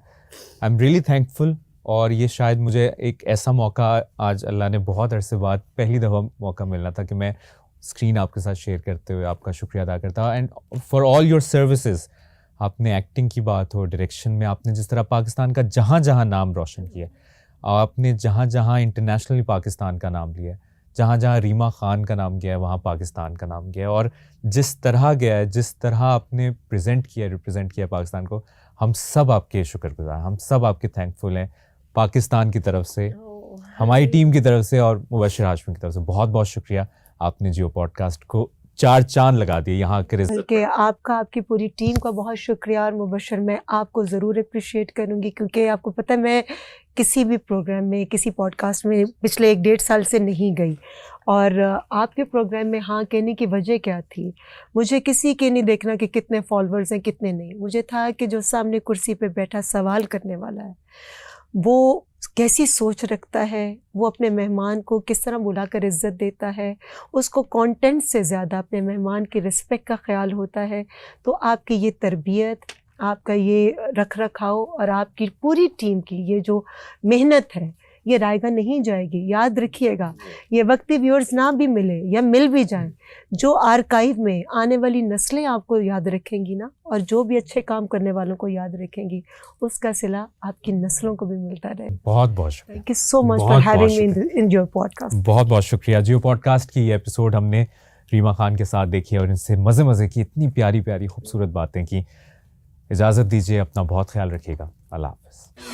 ایم ریئلی تھینکفل. اور یہ شاید مجھے ایک ایسا موقع آج اللہ نے بہت عرصے بعد پہلی دفعہ موقع ملنا تھا کہ میں اسکرین آپ کے ساتھ شیئر کرتے ہوئے آپ کا شکریہ ادا کرتا ہوں. And for all your services, آپ نے ایکٹنگ کی بات ہو, ڈائریکشن میں آپ نے جس طرح پاکستان کا جہاں جہاں نام روشن کیا, آپ نے جہاں جہاں انٹرنیشنلی پاکستان کا نام لیا, جہاں جہاں ریما خان کا نام گیا ہے وہاں پاکستان کا نام گیا ہے, اور جس طرح گیا ہے, جس طرح آپ نے ریپرزینٹ کیا پاکستان کو, ہم سب آپ کے شکر گزار, ہم سب آپ کے تھینکفل ہیں. پاکستان کی طرف سے, ہماری ٹیم کی طرف سے, اور مبشر ہاشمی کی طرف سے بہت بہت شکریہ. آپ نے جیو پوڈ کاسٹ کو 4 چاند لگا دیے یہاں کے کہ آپ کا, آپ کی پوری ٹیم کا بہت شکریہ. اور مبشر میں آپ کو ضرور اپریشیٹ کروں گی, کیونکہ آپ کو پتہ ہے میں کسی بھی پروگرام میں, کسی پوڈ کاسٹ میں پچھلے 1-1.5 سال سے نہیں گئی, اور آپ کے پروگرام میں ہاں کہنے کی وجہ کیا تھی, مجھے کسی کے نہیں دیکھنا کہ کتنے فالوورز ہیں کتنے نہیں, مجھے تھا کہ جو سامنے کرسی پہ بیٹھا سوال کرنے والا ہے وہ کیسی سوچ رکھتا ہے, وہ اپنے مہمان کو کس طرح بلا کر عزت دیتا ہے, اس کو کانٹینٹ سے زیادہ اپنے مہمان کی رسپیکٹ کا خیال ہوتا ہے. تو آپ کی یہ تربیت, آپ کا یہ رکھ رکھاؤ, اور آپ کی پوری ٹیم کی یہ جو محنت ہے یہ رائے گا نہیں جائے گی. یاد رکھیے گا, یہ وقتی ویورز نہ بھی ملے یا مل بھی جائیں, جو آرکائیو میں آنے والی نسلیں آپ کو یاد رکھیں گی نا, اور جو بھی اچھے کام کرنے والوں کو یاد رکھیں گی, اس کا صلہ آپ کی نسلوں کو بھی ملتا رہے. بہت بہت شکریہ. Thank you so much for having me in your podcast. بہت بہت شکریہ. جیو پوڈ کاسٹ کی یہ ایپیسوڈ ہم نے ریما خان کے ساتھ دیکھی, اور ان سے مزے کی اتنی پیاری پیاری خوبصورت باتیں کی. اجازت دیجیے, اپنا بہت خیال رکھیے گا. اللہ حافظ.